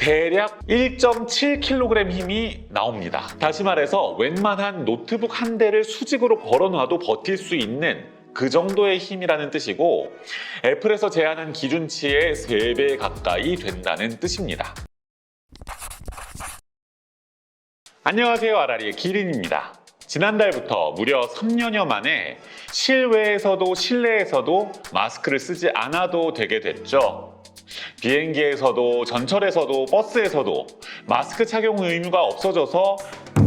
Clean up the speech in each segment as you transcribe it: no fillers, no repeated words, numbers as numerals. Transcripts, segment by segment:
대략 1.7kg 힘이 나옵니다. 다시 말해서 웬만한 노트북 한 대를 수직으로 걸어놔도 버틸 수 있는 그 정도의 힘이라는 뜻이고, 애플에서 제안한 기준치의 3배 가까이 된다는 뜻입니다. 안녕하세요, 아라리의 기린입니다. 지난달부터 무려 3년여 만에 실외에서도 실내에서도 마스크를 쓰지 않아도 되게 됐죠. 비행기에서도 전철에서도 버스에서도 마스크 착용 의무가 없어져서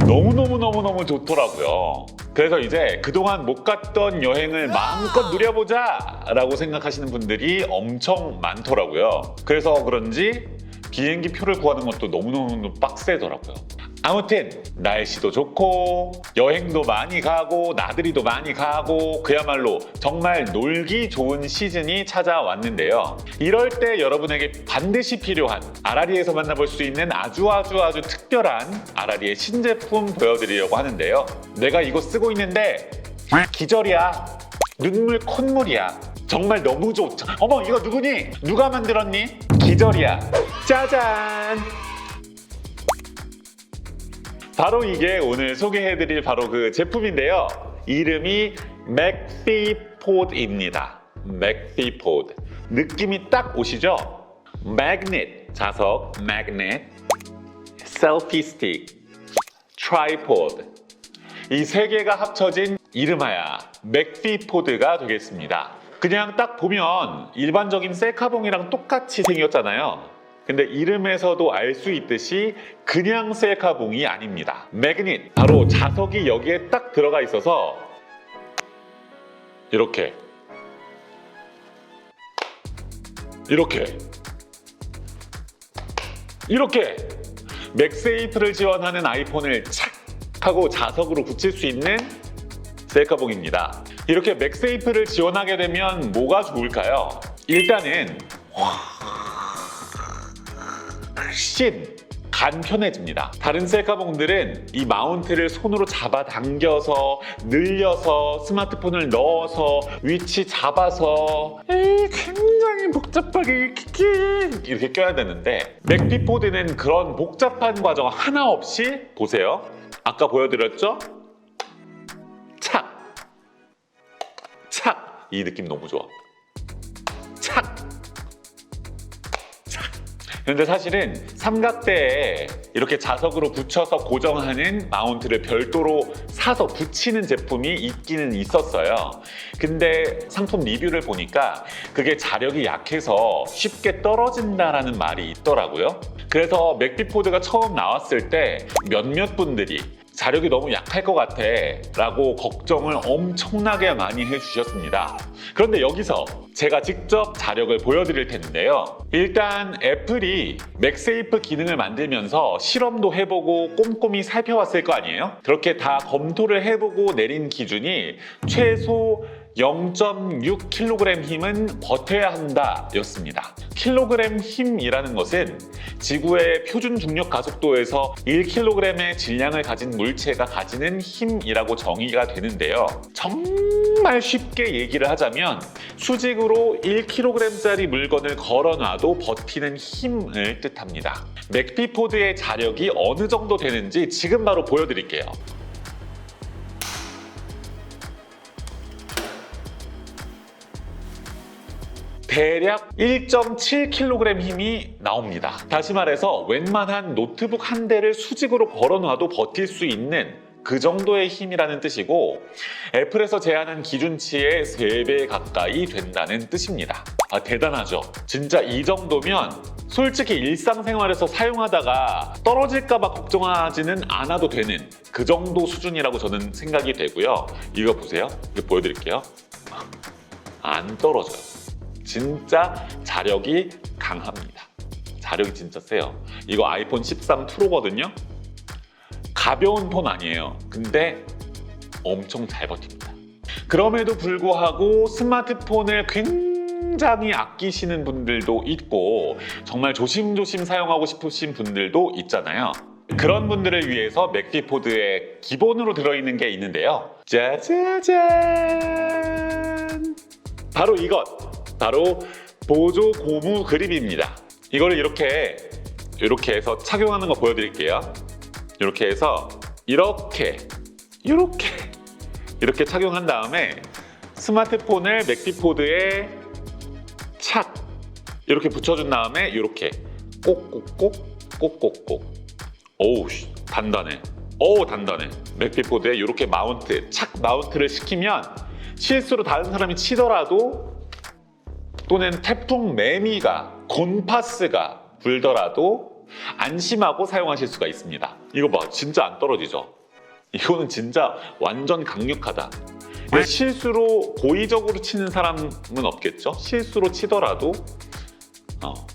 너무너무 좋더라고요. 그래서 이제 그동안 못 갔던 여행을 마음껏 누려보자 라고 생각하시는 분들이 엄청 많더라고요. 그래서 그런지 비행기 표를 구하는 것도 너무너무 빡세더라고요. 아무튼 날씨도 좋고 여행도 많이 가고 나들이도 많이 가고 그야말로 정말 놀기 좋은 시즌이 찾아왔는데요. 이럴 때 여러분에게 반드시 필요한 아라리에서 만나볼 수 있는 아주 특별한 아라리의 신제품 보여드리려고 하는데요. 내가 이거 쓰고 있는데 기절이야. 눈물 콧물이야. 정말 너무 좋죠. 어머, 이거 누구니? 누가 만들었니? 기절이야. 짜잔! 바로 이게 오늘 소개해드릴 바로 그 제품인데요. 이름이 맥피포드입니다. 맥피포드. 느낌이 딱 오시죠? 매그넷, 자석, 매그넷, 셀피 스틱, 트라이포드. 이 세 개가 합쳐진 이름하야 맥피포드가 되겠습니다. 그냥 딱 보면 일반적인 셀카봉이랑 똑같이 생겼잖아요. 근데 이름에서도 알 수 있듯이 그냥 셀카봉이 아닙니다. 매그닛, 바로 자석이 여기에 딱 들어가 있어서 이렇게 맥세이프를 지원하는 아이폰을 착 하고 자석으로 붙일 수 있는 셀카봉입니다. 이렇게 맥세이프를 지원하게 되면 뭐가 좋을까요? 일단은 훨씬 간편해집니다. 다른 셀카봉들은 이 마운트를 손으로 잡아당겨서 늘려서 스마트폰을 넣어서 위치 잡아서 굉장히 복잡하게 이렇게 껴야 되는데, 맥피포드는 그런 복잡한 과정 하나 없이 보세요. 아까 보여드렸죠? 착! 이 느낌 너무 좋아. 착! 근데 사실은 삼각대에 이렇게 자석으로 붙여서 고정하는 마운트를 별도로 사서 붙이는 제품이 있기는 있었어요. 근데 상품 리뷰를 보니까 그게 자력이 약해서 쉽게 떨어진다라는 말이 있더라고요. 그래서 맥피포드가 처음 나왔을 때 몇몇 분들이 자력이 너무 약할 것 같아 라고 걱정을 엄청나게 많이 해주셨습니다. 그런데 여기서 제가 직접 자력을 보여드릴 텐데요. 일단 애플이 맥세이프 기능을 만들면서 실험도 해보고 꼼꼼히 살펴봤을 거 아니에요? 그렇게 다 검토를 해보고 내린 기준이 최소 0.6kg 힘은 버텨야 한다 였습니다. 킬로그램 힘이라는 것은 지구의 표준 중력 가속도에서 1kg의 질량을 가진 물체가 가지는 힘이라고 정의가 되는데요. 정말 쉽게 얘기를 하자면 수직으로 1kg짜리 물건을 걸어놔도 버티는 힘을 뜻합니다. 맥피포드의 자력이 어느 정도 되는지 지금 바로 보여드릴게요. 대략 1.7kg 힘이 나옵니다. 다시 말해서 웬만한 노트북 한 대를 수직으로 걸어놔도 버틸 수 있는 그 정도의 힘이라는 뜻이고, 애플에서 제안한 기준치의 3배 가까이 된다는 뜻입니다. 대단하죠? 진짜 이 정도면 솔직히 일상생활에서 사용하다가 떨어질까봐 걱정하지는 않아도 되는 그 정도 수준이라고 저는 생각이 되고요. 이거 보세요. 이거 보여드릴게요. 안 떨어져요. 진짜 자력이 강합니다. 자력이 진짜 세요. 이거 아이폰 13 프로거든요. 가벼운 폰 아니에요. 근데 엄청 잘 버팁니다. 그럼에도 불구하고 스마트폰을 굉장히 아끼시는 분들도 있고 정말 조심조심 사용하고 싶으신 분들도 있잖아요. 그런 분들을 위해서 맥피포드에 기본으로 들어있는 게 있는데요. 짜자잔! 바로 이것! 바로 보조 고무 그립입니다. 이거를 이렇게 이렇게 해서 착용하는 거 보여드릴게요. 이렇게 해서 이렇게 착용한 다음에 스마트폰을 맥피포드에 착 이렇게 붙여준 다음에 이렇게 꼭꼭꼭 오우 단단해. 단단해. 맥피포드에 이렇게 마운트를 시키면 실수로 다른 사람이 치더라도 또는 태풍 매미가 곤파스가 불더라도 안심하고 사용하실 수가 있습니다. 이거 봐, 진짜 안 떨어지죠? 이거는 진짜 완전 강력하다. 근데 실수로 고의적으로 치는 사람은 없겠죠? 실수로 치더라도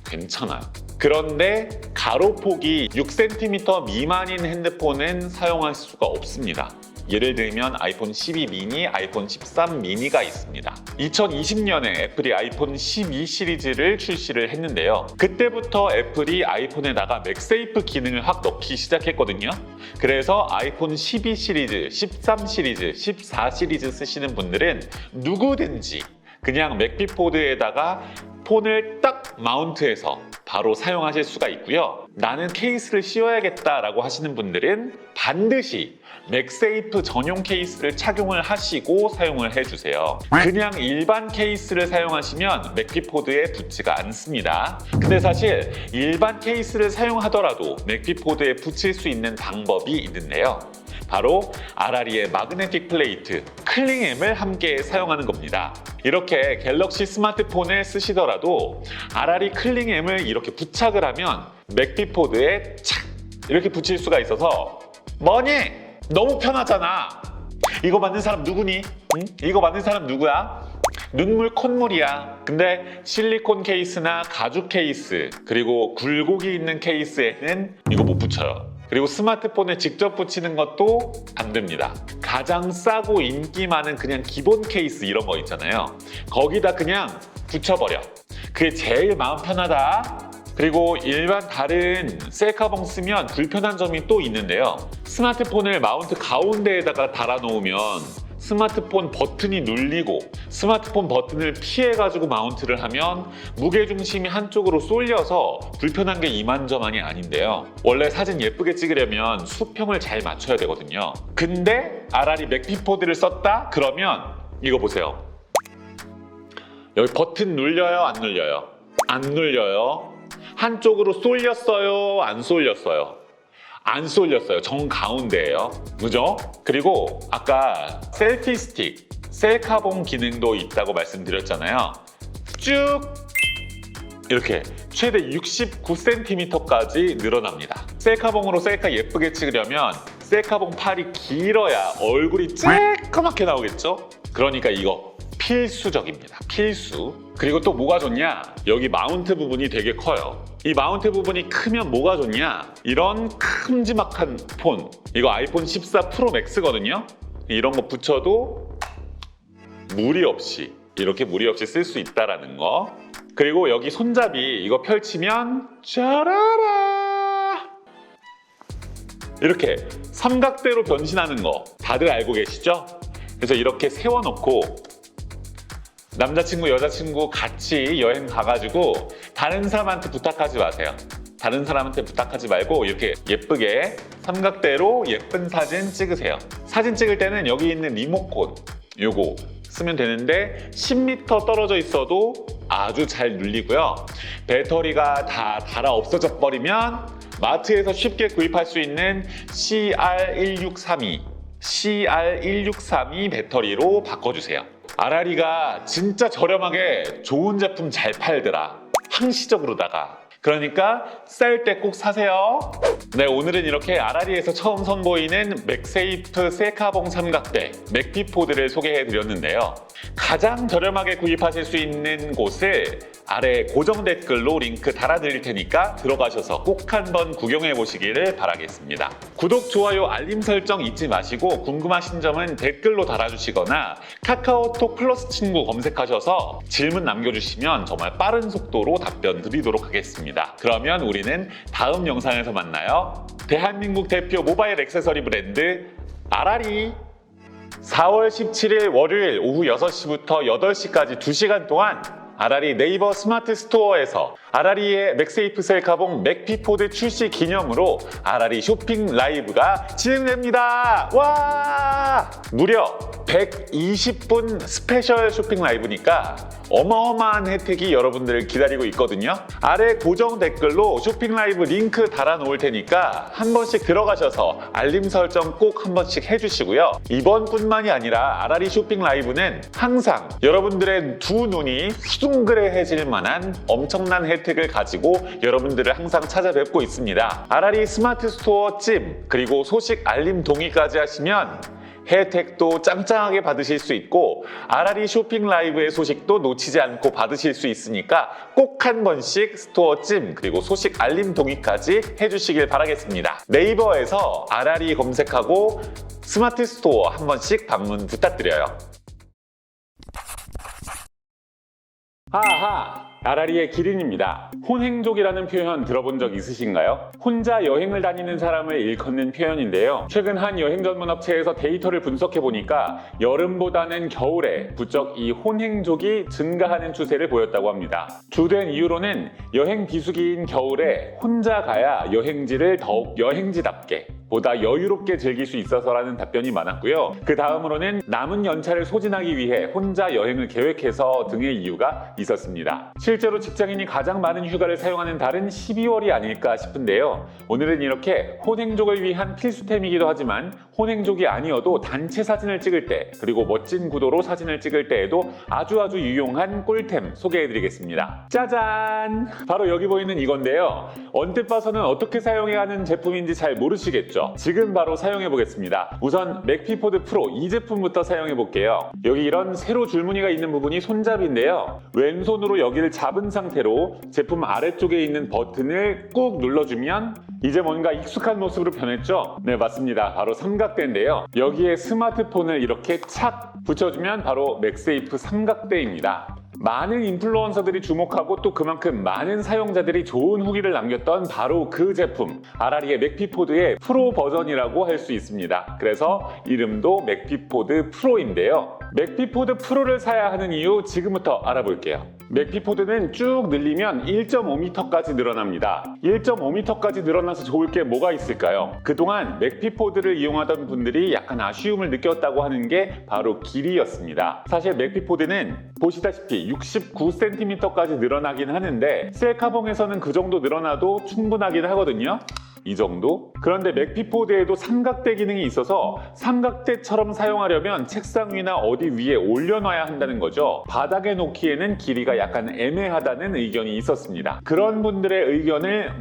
괜찮아요. 그런데 가로폭이 6cm 미만인 핸드폰은 사용할 수가 없습니다. 예를 들면 아이폰 12 미니, 아이폰 13 미니가 있습니다. 2020년에 애플이 아이폰 12 시리즈를 출시를 했는데요. 그때부터 애플이 아이폰에다가 맥세이프 기능을 확 넣기 시작했거든요. 그래서 아이폰 12 시리즈, 13 시리즈, 14 시리즈 쓰시는 분들은 누구든지 그냥 맥피포드에다가 폰을 딱 마운트해서 바로 사용하실 수가 있고요. 나는 케이스를 씌워야겠다라고 하시는 분들은 반드시 맥세이프 전용 케이스를 착용을 하시고 사용을 해주세요. 그냥 일반 케이스를 사용하시면 맥피포드에 붙지가 않습니다. 근데 사실 일반 케이스를 사용하더라도 맥피포드에 붙일 수 있는 방법이 있는데요. 바로 아라리의 마그네틱 플레이트, 클링엠을 함께 사용하는 겁니다. 이렇게 갤럭시 스마트폰을 쓰시더라도 아라리 클링엠을 이렇게 부착을 하면 맥피포드에 착 이렇게 붙일 수가 있어서 뭐니? 너무 편하잖아. 이거 만든 사람 누구니? 응? 이거 만든 사람 누구야? 눈물 콧물이야. 근데 실리콘 케이스나 가죽 케이스 그리고 굴곡이 있는 케이스에는 이거 못 붙여요. 그리고 스마트폰에 직접 붙이는 것도 안 됩니다. 가장 싸고 인기 많은 그냥 기본 케이스 이런 거 있잖아요. 거기다 그냥 붙여버려. 그게 제일 마음 편하다. 그리고 일반 다른 셀카봉 쓰면 불편한 점이 또 있는데요. 스마트폰을 마운트 가운데에다가 달아놓으면 스마트폰 버튼이 눌리고 스마트폰 버튼을 피해가지고 마운트를 하면 무게중심이 한쪽으로 쏠려서 불편한 게 이만저만이 아닌데요. 원래 사진 예쁘게 찍으려면 수평을 잘 맞춰야 되거든요. 근데 아라리 맥피포드를 썼다? 그러면 이거 보세요. 여기 버튼 눌려요? 안 눌려요? 안 눌려요. 한쪽으로 쏠렸어요? 안 쏠렸어요? 안 쏠렸어요. 정가운데예요. 그죠? 그리고 아까 셀피 스틱, 셀카봉 기능도 있다고 말씀드렸잖아요. 쭉 이렇게 최대 69cm까지 늘어납니다. 셀카봉으로 셀카 예쁘게 찍으려면 셀카봉 팔이 길어야 얼굴이 쬐끄맣게 나오겠죠? 그러니까 이거 필수적입니다. 필수. 그리고 또 뭐가 좋냐? 여기 마운트 부분이 되게 커요. 이 마운트 부분이 크면 뭐가 좋냐? 이런 큼지막한 폰, 이거 아이폰 14 프로 맥스거든요. 이런 거 붙여도 무리 없이 이렇게 무리 없이 쓸 수 있다라는 거. 그리고 여기 손잡이 이거 펼치면 짜라라 이렇게 삼각대로 변신하는 거 다들 알고 계시죠? 그래서 이렇게 세워놓고 남자친구, 여자친구 같이 여행 가가지고 다른 사람한테 부탁하지 마세요. 다른 사람한테 부탁하지 말고 이렇게 예쁘게 삼각대로 예쁜 사진 찍으세요. 사진 찍을 때는 여기 있는 리모컨 요거 쓰면 되는데 10m 떨어져 있어도 아주 잘 눌리고요. 배터리가 다 닳아 없어져 버리면 마트에서 쉽게 구입할 수 있는 CR1632 배터리로 바꿔주세요. 아라리가 진짜 저렴하게 좋은 제품 잘 팔더라. 항시적으로다가. 그러니까 쌀 때 꼭 사세요. 네, 오늘은 이렇게 아라리에서 처음 선보이는 맥세이프 셀카봉 삼각대 맥피포드를 소개해 드렸는데요. 가장 저렴하게 구입하실 수 있는 곳을 아래 고정 댓글로 링크 달아드릴 테니까 들어가셔서 꼭 한번 구경해 보시기를 바라겠습니다. 구독, 좋아요, 알림 설정 잊지 마시고 궁금하신 점은 댓글로 달아주시거나 카카오톡 플러스 친구 검색하셔서 질문 남겨주시면 정말 빠른 속도로 답변 드리도록 하겠습니다. 그러면 우리는 다음 영상에서 만나요. 대한민국 대표 모바일 액세서리 브랜드 아라리. 4월 17일 월요일 오후 6시부터 8시까지 2시간 동안 아라리 네이버 스마트 스토어에서 아라리의 맥세이프 셀카봉 맥피포드 출시 기념으로 아라리 쇼핑 라이브가 진행됩니다. 와! 무려 120분 스페셜 쇼핑 라이브니까 어마어마한 혜택이 여러분들을 기다리고 있거든요. 아래 고정 댓글로 쇼핑 라이브 링크 달아 놓을 테니까 한 번씩 들어가셔서 알림 설정 꼭 한 번씩 해주시고요. 이번뿐만이 아니라 아라리 쇼핑 라이브는 항상 여러분들의 두 눈이 휘둥그레해질 만한 엄청난 혜택을 가지고 여러분들을 항상 찾아뵙고 있습니다. 아라리 스마트 스토어 찜 그리고 소식 알림 동의까지 하시면 혜택도 짱짱하게 받으실 수 있고 아라리 쇼핑 라이브의 소식도 놓치지 않고 받으실 수 있으니까 꼭 한 번씩 스토어 찜 그리고 소식 알림 동의까지 해주시길 바라겠습니다. 네이버에서 아라리 검색하고 스마트 스토어 한 번씩 방문 부탁드려요. 하하! 아라리의 기린입니다. 혼행족이라는 표현 들어본 적 있으신가요? 혼자 여행을 다니는 사람을 일컫는 표현인데요. 최근 한 여행 전문 업체에서 데이터를 분석해보니까 여름보다는 겨울에 부쩍 이 혼행족이 증가하는 추세를 보였다고 합니다. 주된 이유로는 여행 비수기인 겨울에 혼자 가야 여행지를 더욱 여행지답게 보다 여유롭게 즐길 수 있어서라는 답변이 많았고요. 그 다음으로는 남은 연차를 소진하기 위해 혼자 여행을 계획해서 등의 이유가 있었습니다. 실제로 직장인이 가장 많은 휴가를 사용하는 달은 12월이 아닐까 싶은데요. 오늘은 이렇게 혼행족을 위한 필수템이기도 하지만 혼행족이 아니어도 단체 사진을 찍을 때 그리고 멋진 구도로 사진을 찍을 때에도 아주 유용한 꿀템 소개해드리겠습니다. 짜잔! 바로 여기 보이는 이건데요. 언뜻 봐서는 어떻게 사용해야 하는 제품인지 잘 모르시겠죠? 지금 바로 사용해 보겠습니다. 우선 맥피포드 프로 이 제품부터 사용해 볼게요. 여기 이런 세로 줄무늬가 있는 부분이 손잡이인데요. 왼손으로 여기를 잡은 상태로 제품 아래쪽에 있는 버튼을 꾹 눌러주면 이제 뭔가 익숙한 모습으로 변했죠? 네, 맞습니다. 바로 삼각대인데요. 여기에 스마트폰을 이렇게 착 붙여주면 바로 맥세이프 삼각대입니다. 많은 인플루언서들이 주목하고 또 그만큼 많은 사용자들이 좋은 후기를 남겼던 바로 그 제품 아라리의 맥피포드의 프로 버전이라고 할 수 있습니다. 그래서 이름도 맥피포드 프로인데요. 맥피포드 프로를 사야 하는 이유 지금부터 알아볼게요. 맥피포드는 쭉 늘리면 1.5m까지 늘어납니다. 1.5m까지 늘어나서 좋을 게 뭐가 있을까요? 그동안 맥피포드를 이용하던 분들이 약간 아쉬움을 느꼈다고 하는 게 바로 길이였습니다. 사실 맥피포드는 보시다시피 69cm까지 늘어나긴 하는데 셀카봉에서는 그 정도 늘어나도 충분하긴 하거든요. 이 정도? 그런데 맥피포드에도 삼각대 기능이 있어서 삼각대처럼 사용하려면 책상 위나 어디 위에 올려놔야 한다는 거죠. 바닥에 놓기에는 길이가 약간 애매하다는 의견이 있었습니다. 그런 분들의 의견을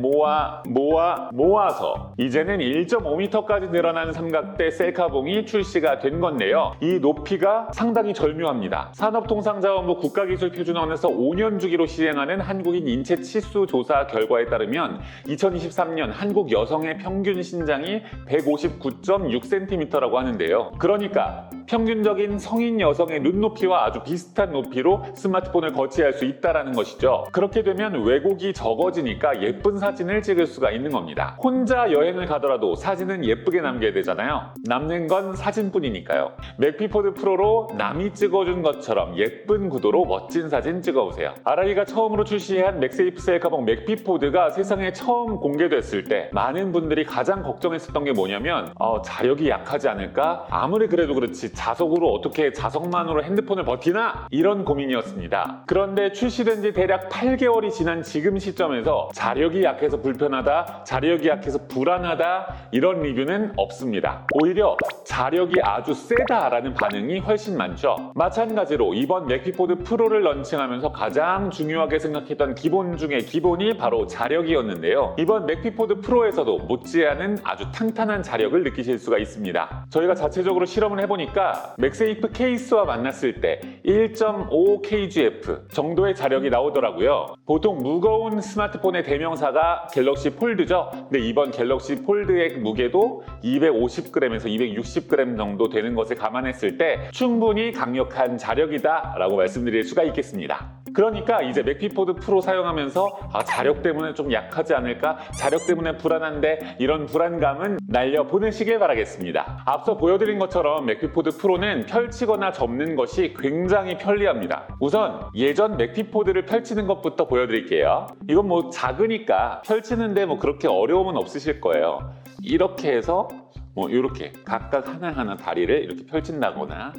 모아서 이제는 1.5m까지 늘어난 삼각대 셀카봉이 출시가 된 건데요. 이 높이가 상당히 절묘합니다. 산업통상자원부 국가기술표준원에서 5년 주기로 시행하는 한국인 인체 치수 조사 결과에 따르면 2023년 한국 여성의 평균 신장이 159.6cm라고 하는데요. 그러니까 평균적인 성인 여성의 눈높이와 아주 비슷한 높이로 스마트폰을 거치할 수 있다는 것이죠. 그렇게 되면 왜곡이 적어지니까 예쁜 사진을 찍을 수가 있는 겁니다. 혼자 여행을 가더라도 사진은 예쁘게 남겨야 되잖아요. 남는 건 사진뿐이니까요. 맥피포드 프로로 남이 찍어준 것처럼 예쁜 구도로 멋진 사진 찍어보세요. 아라리가 처음으로 출시한 맥세이프 셀카봉 맥피포드가 세상에 처음 공개됐을 때 많은 분들이 가장 걱정했었던 게 뭐냐면 자력이 약하지 않을까? 아무리 그래도 그렇지 자석으로 어떻게 자석만으로 핸드폰을 버티나? 이런 고민이었습니다. 그런데 출시된 지 대략 8개월이 지난 지금 시점에서 자력이 약해서 불편하다, 자력이 약해서 불안하다 이런 리뷰는 없습니다. 오히려 자력이 아주 세다라는 반응이 훨씬 많죠. 마찬가지로 이번 맥피포드 프로를 런칭하면서 가장 중요하게 생각했던 기본 중에 기본이 바로 자력이었는데요. 이번 맥피포드 프로에서도 못지않은 아주 탄탄한 자력을 느끼실 수가 있습니다. 저희가 자체적으로 실험을 해보니까 맥세이프 케이스와 만났을 때 1.5kgf 정도의 자력이 나오더라고요. 보통 무거운 스마트폰의 대명사가 갤럭시 폴드죠. 근데 이번 갤럭시 폴드의 무게도 250g에서 260g 정도 되는 것을 감안했을 때 충분히 강력한 자력이다 라고 말씀드릴 수가 있겠습니다. 그러니까 이제 맥피포드 프로 사용하면서 자력 때문에 좀 약하지 않을까? 자력 때문에 불안한데 이런 불안감은 날려보내시길 바라겠습니다. 앞서 보여드린 것처럼 맥피포드 프로는 펼치거나 접는 것이 굉장히 편리합니다. 우선 예전 맥피포드를 펼치는 것부터 보여드릴게요. 이건 뭐 작으니까 펼치는데 뭐 그렇게 어려움은 없으실 거예요. 이렇게 해서 뭐 이렇게 각각 하나하나 다리를 이렇게 펼친다거나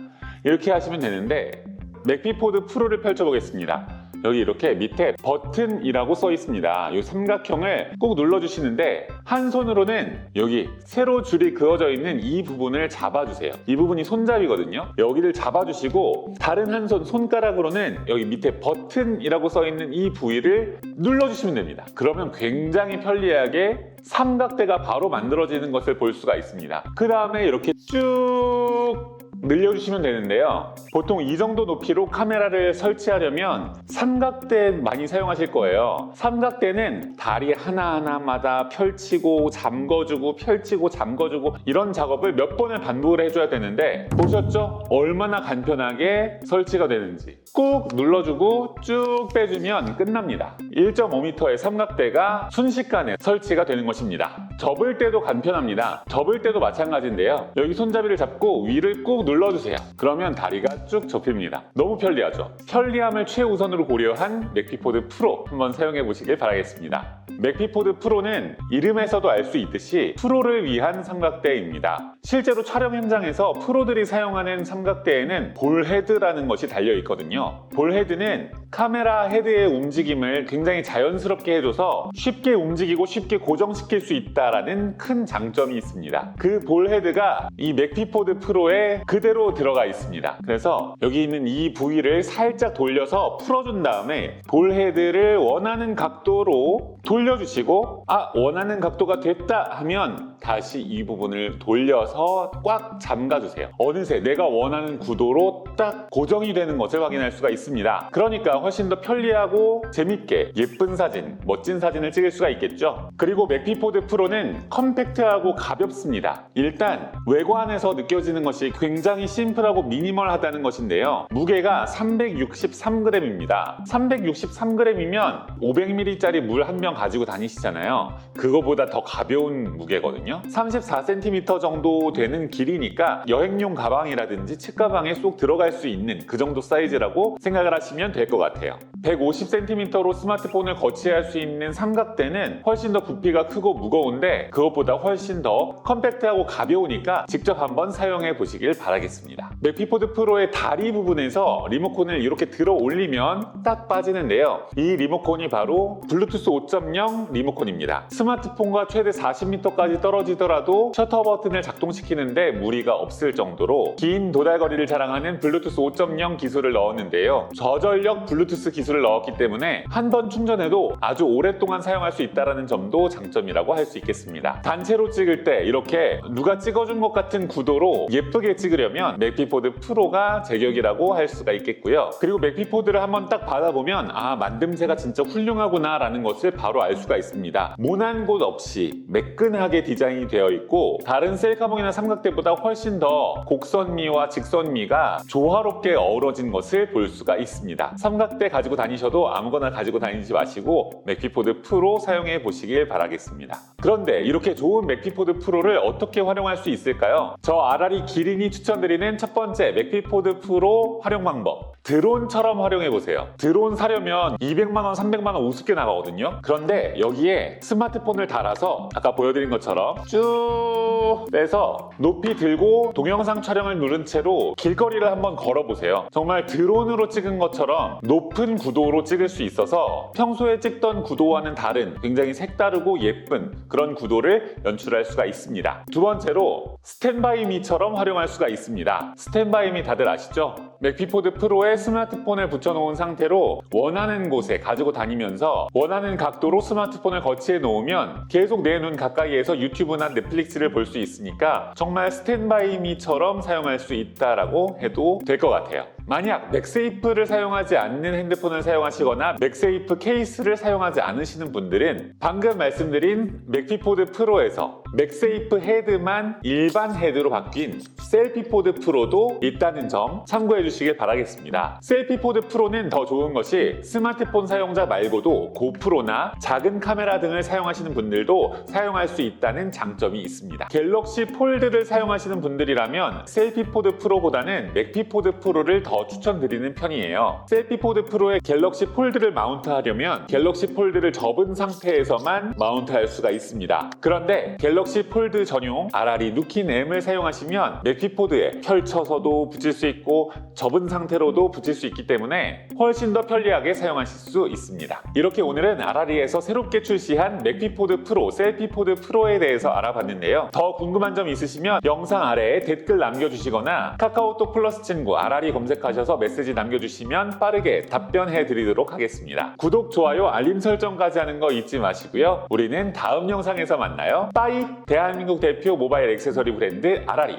이렇게 하시면 되는데, 맥피포드 프로를 펼쳐보겠습니다. 여기 이렇게 밑에 버튼이라고 써 있습니다. 이 삼각형을 꾹 눌러주시는데 한 손으로는 여기 세로 줄이 그어져 있는 이 부분을 잡아주세요. 이 부분이 손잡이거든요. 여기를 잡아주시고 다른 한 손 손가락으로는 여기 밑에 버튼이라고 써 있는 이 부위를 눌러주시면 됩니다. 그러면 굉장히 편리하게 삼각대가 바로 만들어지는 것을 볼 수가 있습니다. 그 다음에 이렇게 쭉 늘려주시면 되는데요. 보통 이 정도 높이로 카메라를 설치하려면 삼각대 많이 사용하실 거예요. 삼각대는 다리 하나하나마다 펼치고 잠궈주고 펼치고 잠궈주고 이런 작업을 몇 번을 반복을 해줘야 되는데, 보셨죠? 얼마나 간편하게 설치가 되는지. 꾹 눌러주고 쭉 빼주면 끝납니다. 1.5m의 삼각대가 순식간에 설치가 되는 것입니다. 접을 때도 간편합니다. 접을 때도 마찬가지인데요. 여기 손잡이를 잡고 위를 꾹 눌러주세요. 그러면 다리가 쭉 접힙니다. 너무 편리하죠? 편리함을 최우선으로 고려한 맥피포드 프로 한번 사용해 보시길 바라겠습니다. 맥피포드 프로는 이름에서도 알 수 있듯이 프로를 위한 삼각대입니다. 실제로 촬영 현장에서 프로들이 사용하는 삼각대에는 볼 헤드라는 것이 달려 있거든요. 볼 헤드는 카메라 헤드의 움직임을 굉장히 자연스럽게 해줘서 쉽게 움직이고 쉽게 고정시킬 수 있다라는 큰 장점이 있습니다. 그 볼 헤드가 이 맥피포드 프로에 그대로 들어가 있습니다. 그래서 여기 있는 이 부위를 살짝 돌려서 풀어준 다음에 볼 헤드를 원하는 각도로 돌려주시고, 원하는 각도가 됐다 하면 다시 이 부분을 돌려서 꽉 잠가주세요. 어느새 내가 원하는 구도로 딱 고정이 되는 것을 확인할 수가 있습니다. 그러니까 훨씬 더 편리하고 재밌게 예쁜 사진, 멋진 사진을 찍을 수가 있겠죠. 그리고 맥피포드 프로는 컴팩트하고 가볍습니다. 일단 외관에서 느껴지는 것이 굉장히 심플하고 미니멀하다는 것인데요. 무게가 363g입니다. 363g이면 500ml짜리 물 한 병 가지고 다니시잖아요. 그거보다 더 가벼운 무게거든요. 34cm 정도 되는 길이니까 여행용 가방이라든지 책가방에 쏙 들어갈 수 있는 그 정도 사이즈라고 생각을 하시면 될 것 같아요. 150cm로 스마트폰을 거치할 수 있는 삼각대는 훨씬 더 부피가 크고 무거운데 그것보다 훨씬 더 컴팩트하고 가벼우니까 직접 한번 사용해 보시길 바라겠습니다. 맥피포드 프로의 다리 부분에서 리모컨을 이렇게 들어 올리면 딱 빠지는데요. 이 리모컨이 바로 블루투스 5.0 리모컨입니다. 스마트폰과 최대 40m까지 떨어지더라도 셔터 버튼을 작동시키는데 무리가 없을 정도로 긴 도달거리를 자랑하는 블루투스 5.0 기술을 넣었는데요. 저전력 블루투스 기술을 넣었기 때문에 한 번 충전해도 아주 오랫동안 사용할 수 있다는 점도 장점이라고 할 수 있겠습니다. 단체로 찍을 때 이렇게 누가 찍어준 것 같은 구도로 예쁘게 찍으려면 맥피포드 프로가 제격이라고 할 수가 있겠고요. 그리고 맥피포드를 한번 딱 받아보면 만듦새가 진짜 훌륭하구나 라는 것을 바로 알 수가 있습니다. 모난 곳 없이 매끈하게 디자인이 되어 있고 다른 셀카봉이나 삼각대보다 훨씬 더 곡선미와 직선미가 조화롭게 어우러진 것을 볼 수가 있습니다. 삼각대 가지고 다니셔도 아무거나 가지고 다니지 마시고 맥피포드 프로 사용해 보시길 바라겠습니다. 그런데 이렇게 좋은 맥피포드 프로를 어떻게 활용할 수 있을까요? 저 아라리 기린이 추천드리는 첫 번째 맥피포드 프로 활용 방법, 드론처럼 활용해 보세요. 드론 사려면 200만원, 300만원 우습게 나가거든요. 그런데 여기에 스마트폰을 달아서 아까 보여드린 것처럼 쭉 빼서 높이 들고 동영상 촬영을 누른 채로 길거리를 한번 걸어보세요. 정말 드론으로 찍은 것처럼 높은 구도로 찍을 수 있어서 평소에 찍던 구도와는 다른 굉장히 색다르고 예쁜 그런 구도를 연출할 수가 있습니다. 두 번째로 스탠바이미처럼 활용할 수가 있습니다. 스탠바이미 다들 아시죠? 맥피포드 프로에 스마트폰을 붙여놓은 상태로 원하는 곳에 가지고 다니면서 원하는 각도로 스마트폰을 거치해 놓으면 계속 내 눈 가까이에서 유튜브나 넷플릭스를 볼 수 있으니까 정말 스탠바이미처럼 사용할 수 있다라고 해도 될 것 같아요. 만약 맥세이프를 사용하지 않는 핸드폰을 사용하시거나 맥세이프 케이스를 사용하지 않으시는 분들은 방금 말씀드린 맥피포드 프로에서 맥세이프 헤드만 일반 헤드로 바뀐 셀피포드 프로도 있다는 점 참고해 주시길 바라겠습니다. 셀피포드 프로는 더 좋은 것이 스마트폰 사용자 말고도 고프로나 작은 카메라 등을 사용하시는 분들도 사용할 수 있다는 장점이 있습니다. 갤럭시 폴드를 사용하시는 분들이라면 셀피포드 프로보다는 맥피포드 프로를 더 추천드리는 편이에요. 셀피포드 프로에 갤럭시 폴드를 마운트하려면 갤럭시 폴드를 접은 상태에서만 마운트할 수가 있습니다. 그런데 갤럭시 폴드 전용 RRE 누킨 M을 사용하시면 맥피포드에 펼쳐서도 붙일 수 있고 접은 상태로도 붙일 수 있기 때문에 훨씬 더 편리하게 사용하실 수 있습니다. 이렇게 오늘은 RRE에서 새롭게 출시한 맥피포드 프로, 셀피포드 프로에 대해서 알아봤는데요. 더 궁금한 점 있으시면 영상 아래에 댓글 남겨주시거나 카카오톡 플러스 친구 RRE 검색하셔서 메시지 남겨주시면 빠르게 답변해 드리도록 하겠습니다. 구독, 좋아요, 알림 설정까지 하는 거 잊지 마시고요. 우리는 다음 영상에서 만나요. 빠이! 대한민국 대표 모바일 액세서리 브랜드 RRE.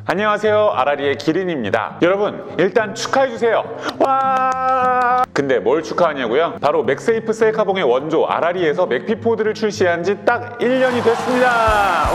안녕하세요, RRE의 기린입니다. 여러분, 일단 축하해주세요. 와! 근데 뭘 축하하냐고요? 바로 맥세이프 셀카봉의 원조 RRE에서 맥피포드를 출시한 지 딱 1년이 됐습니다.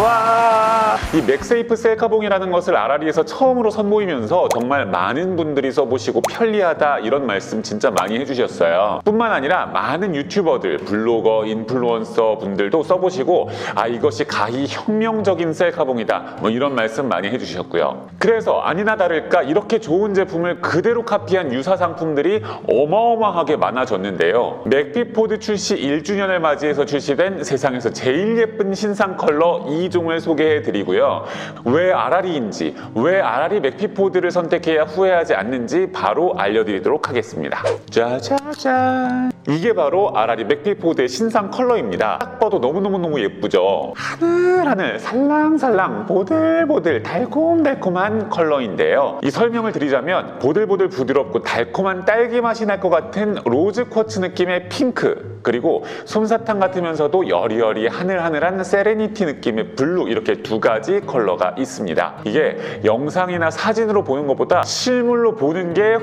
와! 이 맥세이프 셀카봉이라는 것을 RRE에서 처음으로 선보이면서 정말 많은 분들이 써보시고 편리하다 이런 말씀 진짜 많이 해주셨어요. 뿐만 아니라 많은 유튜버들, 블로거, 인플루언서 분들도 써보시고 이것이 가히 혁명적인 셀카봉이다 뭐 이런 말씀 많이 해주셨고요. 그래서 아니나 다를까 이렇게 좋은 제품을 그대로 카피한 유사 상품들이 어마어마하게 많아졌는데요. 맥피포드 출시 1주년을 맞이해서 출시된 세상에서 제일 예쁜 신상 컬러 2종을 소개해드리고요. 왜 RRE인지, 왜 RRE 맥피포드를 선택해야 후회하지 않는지 바로 알려드리도록 하겠습니다. 짜자잔! 이게 바로 RRE 맥피포드의 신상 컬러입니다. 딱 봐도 너무너무 예쁘죠? 하늘하늘 살랑살랑 보들보들 달콤달콤한 컬러인데요. 이 설명을 드리자면 보들보들 부드럽고 달콤한 딸기 맛이 날 것 같은 로즈 쿼츠 느낌의 핑크, 그리고 솜사탕 같으면서도 여리여리 하늘하늘한 세레니티 느낌의 블루, 이렇게 두 가지 컬러가 있습니다. 이게 영상이나 사진으로 보는 것보다 실물로 보는 게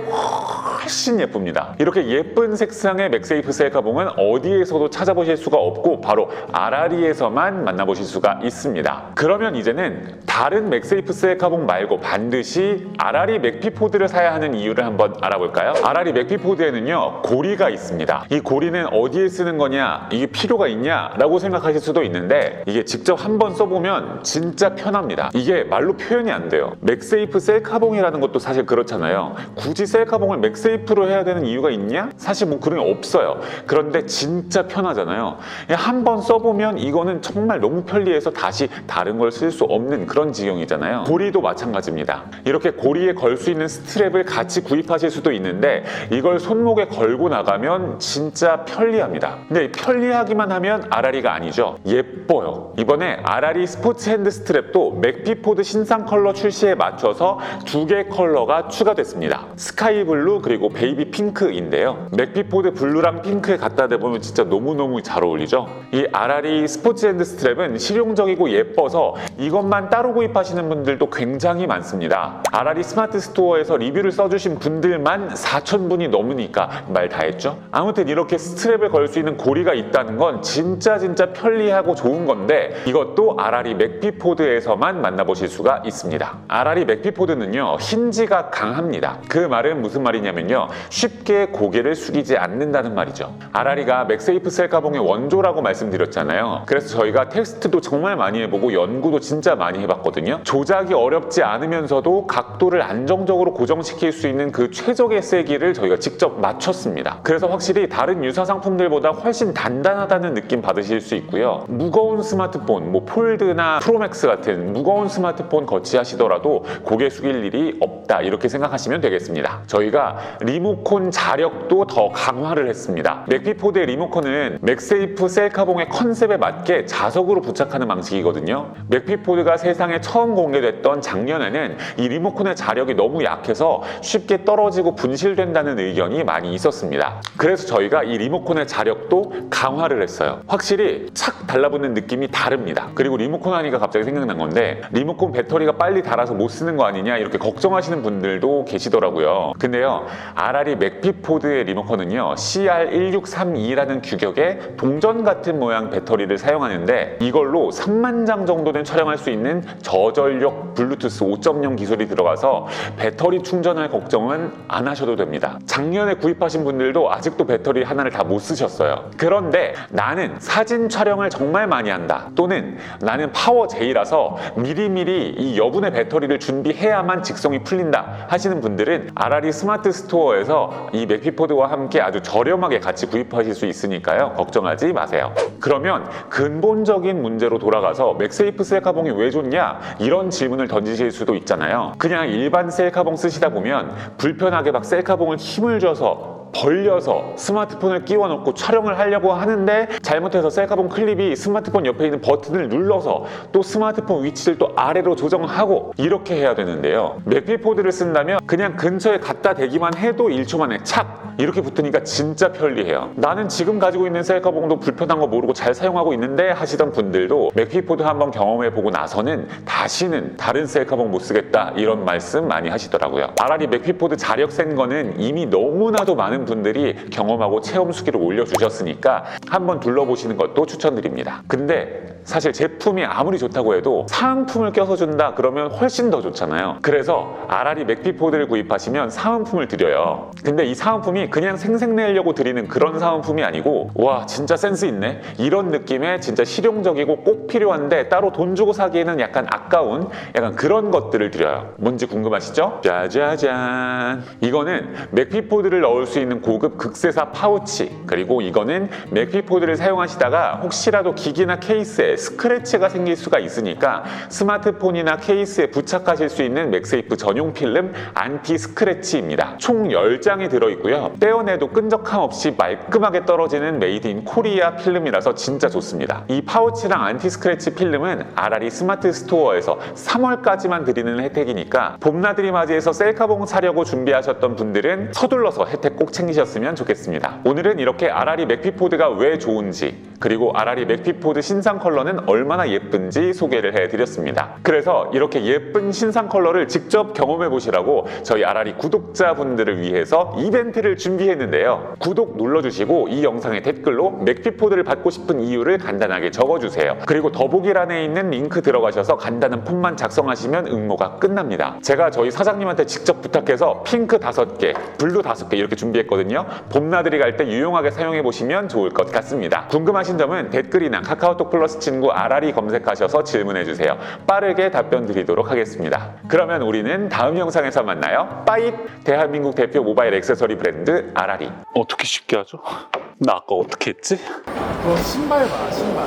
훨씬 예쁩니다. 이렇게 예쁜 색상의 맥세이프 셀카봉은 어디에서도 찾아보실 수가 없고 바로 RRE에서만 만나보실 수가 있습니다. 그러면 이제는 다른 맥세이프 셀카봉 말고 반드시 RRE 맥피포드를 사야 하는 이유를 한번 알아볼까요? RRE 맥피포드에는요 고리가 있습니다. 이 고리는 어디에 쓰는 거냐, 이게 필요가 있냐 라고 생각하실 수도 있는데 이게 직접 한번 써보면 진짜 편합니다. 이게 말로 표현이 안 돼요. 맥세이프 셀카봉이라는 것도 사실 그렇잖아요. 굳이 셀카봉을 맥세이프로 해야 되는 이유가 있냐? 사실 뭐 그런 게 없어요. 그런데 진짜 편하잖아요. 한번 써보면 이거는 정말 너무 편리해서 다시 다른 걸 쓸 수 없는 그런 지경이잖아요. 고리도 마찬가지입니다. 이렇게 고리에 걸 수 있는 스트랩을 같이 구입하실 수도 있는데 이걸 손목에 걸고 나가면 진짜 편리합니다. 근데 편리하기만 하면 RRE가 아니죠. 예뻐요. 이번에 RRE 스포츠 핸드 스트랩도 맥피포드 신상 컬러 출시에 맞춰서 두 개 컬러가 추가됐습니다. 스카이 블루 그리고 베이비 핑크인데요. 맥피포드 블루랑 핑크에 갖다 대보면 진짜 너무너무 잘 어울리죠. 이 RRE 스포츠 핸드 스트랩은 실용적이고 예뻐서 이것만 따로 구입하시는 분들도 굉장히 많습니다. RRE 스마트 스토어에서 리뷰를 써주신 분들만 4,000분이 넘으니까 말 다 했죠. 아무튼 이렇게 스트랩을 걸 수 있는 고리가 있다는 건 진짜 편리하고 좋은 건데 이것도 RRE 맥피포드에서만 만나보실 수가 있습니다. RRE 맥피포드는요 힌지가 강합니다. 그 말은 무슨 말이냐면요, 쉽게 고개를 숙이지 않는다는 말이죠. RRE가 맥세이프 셀카봉의 원조라고 말씀드렸잖아요. 그래서 저희가 테스트도 정말 많이 해보고 연구도 진짜 많이 해봤거든요. 조작이 어렵지 않으면서도 각도를 안정적으로 고정시킬 수 있는 그 최적의 세기를 저희가 직접 맞췄습니다. 그래서 확실히 다른 유사 상품들보다 훨씬 단단하다는 느낌 받으실 수 있고요. 무거운 스마트폰, 뭐 폴드나 프로맥스 같은 무거운 스마트폰 거치하시더라도 고개 숙일 일이 없다 이렇게 생각하시면 되겠습니다. 저희가 리모컨 자력도 더 강화를 했습니다. 맥피포드의 리모컨은 맥세이프 셀카봉의 컨셉에 맞게 자석으로 부착하는 방식이거든요. 맥피포드가 세상에 처음 공개됐던 작년에는 이 리모컨의 자력이 너무 약해서 쉽게 떨어지고 분실된다는 의견이 많이 있었습니다. 그래서 저희가 이 리모컨의 자력도 강화를 했어요. 확실히 착 달라붙는 느낌이 다릅니다. 그리고 리모컨 하니까 갑자기 생각난 건데, 리모컨 배터리가 빨리 닳아서 못 쓰는 거 아니냐 이렇게 걱정하시는 분들도 계시더라고요. 근데요, RR이 맥피포드의 리모컨은요 CR1632라는 규격의 동전 같은 모양 배터리를 사용하는데, 이걸로 3만 장 정도는 촬영할 수 있는 저전력 블루투스 5.0 기술이 들어가서 배터리 충전할 걱정은 안 하셔도 됩니다. 작년에 구입하신 분들도 아직도 배터리 하나를 다 못 쓰셨어요. 그런데 나는 사진 촬영을 정말 많이 한다, 또는 나는 파워 J라서 미리미리 이 여분의 배터리를 준비해야만 직성이 풀린다 하시는 분들은 RR이 스마트 스토어에서 이 맥피포드와 함께 아주 저렴하게 같이 구입하실 수 있으니까요, 걱정하지 마세요. 그러면 근본적인 문제로 돌아가서 맥세이프 셀카봉이 왜 좋냐 이런 질문을 던지실 수도 있잖아요. 그냥 일반 셀카봉 쓰시다 보면 불편하게 막 셀카봉을 힘을 줘서 벌려서 스마트폰을 끼워 넣고 촬영을 하려고 하는데, 잘못해서 셀카봉 클립이 스마트폰 옆에 있는 버튼을 눌러서 또 스마트폰 위치를 또 아래로 조정하고 이렇게 해야 되는데요, 맥피포드를 쓴다면 그냥 근처에 갖다 대기만 해도 1초 만에 착 이렇게 붙으니까 진짜 편리해요. 나는 지금 가지고 있는 셀카봉도 불편한 거 모르고 잘 사용하고 있는데 하시던 분들도 맥피포드 한번 경험해보고 나서는 다시는 다른 셀카봉 못 쓰겠다 이런 말씀 많이 하시더라고요. RR이 맥피포드 자력 센 거는 이미 너무나도 많은 분들이 경험하고 체험 수기를 올려주셨으니까 한번 둘러보시는 것도 추천드립니다. 근데 사실 제품이 아무리 좋다고 해도 사은품을 껴서 준다 그러면 훨씬 더 좋잖아요. 그래서 RR이 맥피포드를 구입하시면 사은품을 드려요. 근데 이 사은품이 그냥 생색내려고 드리는 그런 사은품이 아니고, 와 진짜 센스 있네 이런 느낌의 진짜 실용적이고 꼭 필요한데 따로 돈 주고 사기에는 약간 아까운 약간 그런 것들을 드려요. 뭔지 궁금하시죠? 짜자잔, 이거는 맥피포드를 넣을 수 있는 고급 극세사 파우치, 그리고 이거는 맥피포드를 사용하시다가 혹시라도 기기나 케이스에 스크래치가 생길 수가 있으니까 스마트폰이나 케이스에 부착하실 수 있는 맥세이프 전용 필름 안티 스크래치입니다. 총 10장이 들어있고요, 떼어내도 끈적함 없이 말끔하게 떨어지는 메이드 인 코리아 필름이라서 진짜 좋습니다. 이 파우치랑 안티 스크래치 필름은 RR이 스마트 스토어에서 3월까지만 드리는 혜택이니까 봄나들이 맞이해서 셀카봉 사려고 준비하셨던 분들은 서둘러서 혜택 꼭 챙기셨으면 좋겠습니다. 오늘은 이렇게 RR이 맥피포드가 왜 좋은지, 그리고 RR이 맥피포드 신상 컬러는 얼마나 예쁜지 소개를 해드렸습니다. 그래서 이렇게 예쁜 신상 컬러를 직접 경험해 보시라고 저희 RR이 구독자분들을 위해서 이벤트를 준비했는데요, 구독 눌러주시고 이 영상의 댓글로 맥피포드를 받고 싶은 이유를 간단하게 적어주세요. 그리고 더보기란에 있는 링크 들어가셔서 간단한 폼만 작성하시면 응모가 끝납니다. 제가 저희 사장님한테 직접 부탁해서 핑크 5개, 블루 5개 이렇게 준비했거든요. 봄나들이 갈 때 유용하게 사용해 보시면 좋을 것 같습니다. 궁금하신 점은 댓글이나 카카오톡 플러스 친구 RR이 검색하셔서 질문해 주세요. 빠르게 답변 드리도록 하겠습니다. 그러면 우리는 다음 영상에서 만나요. 빠잇! 대한민국 대표 모바일 액세서리 브랜드 RR이. 어떻게 쉽게 하죠? 나 아까 어떻게 했지? 너 신발 봐, 신발.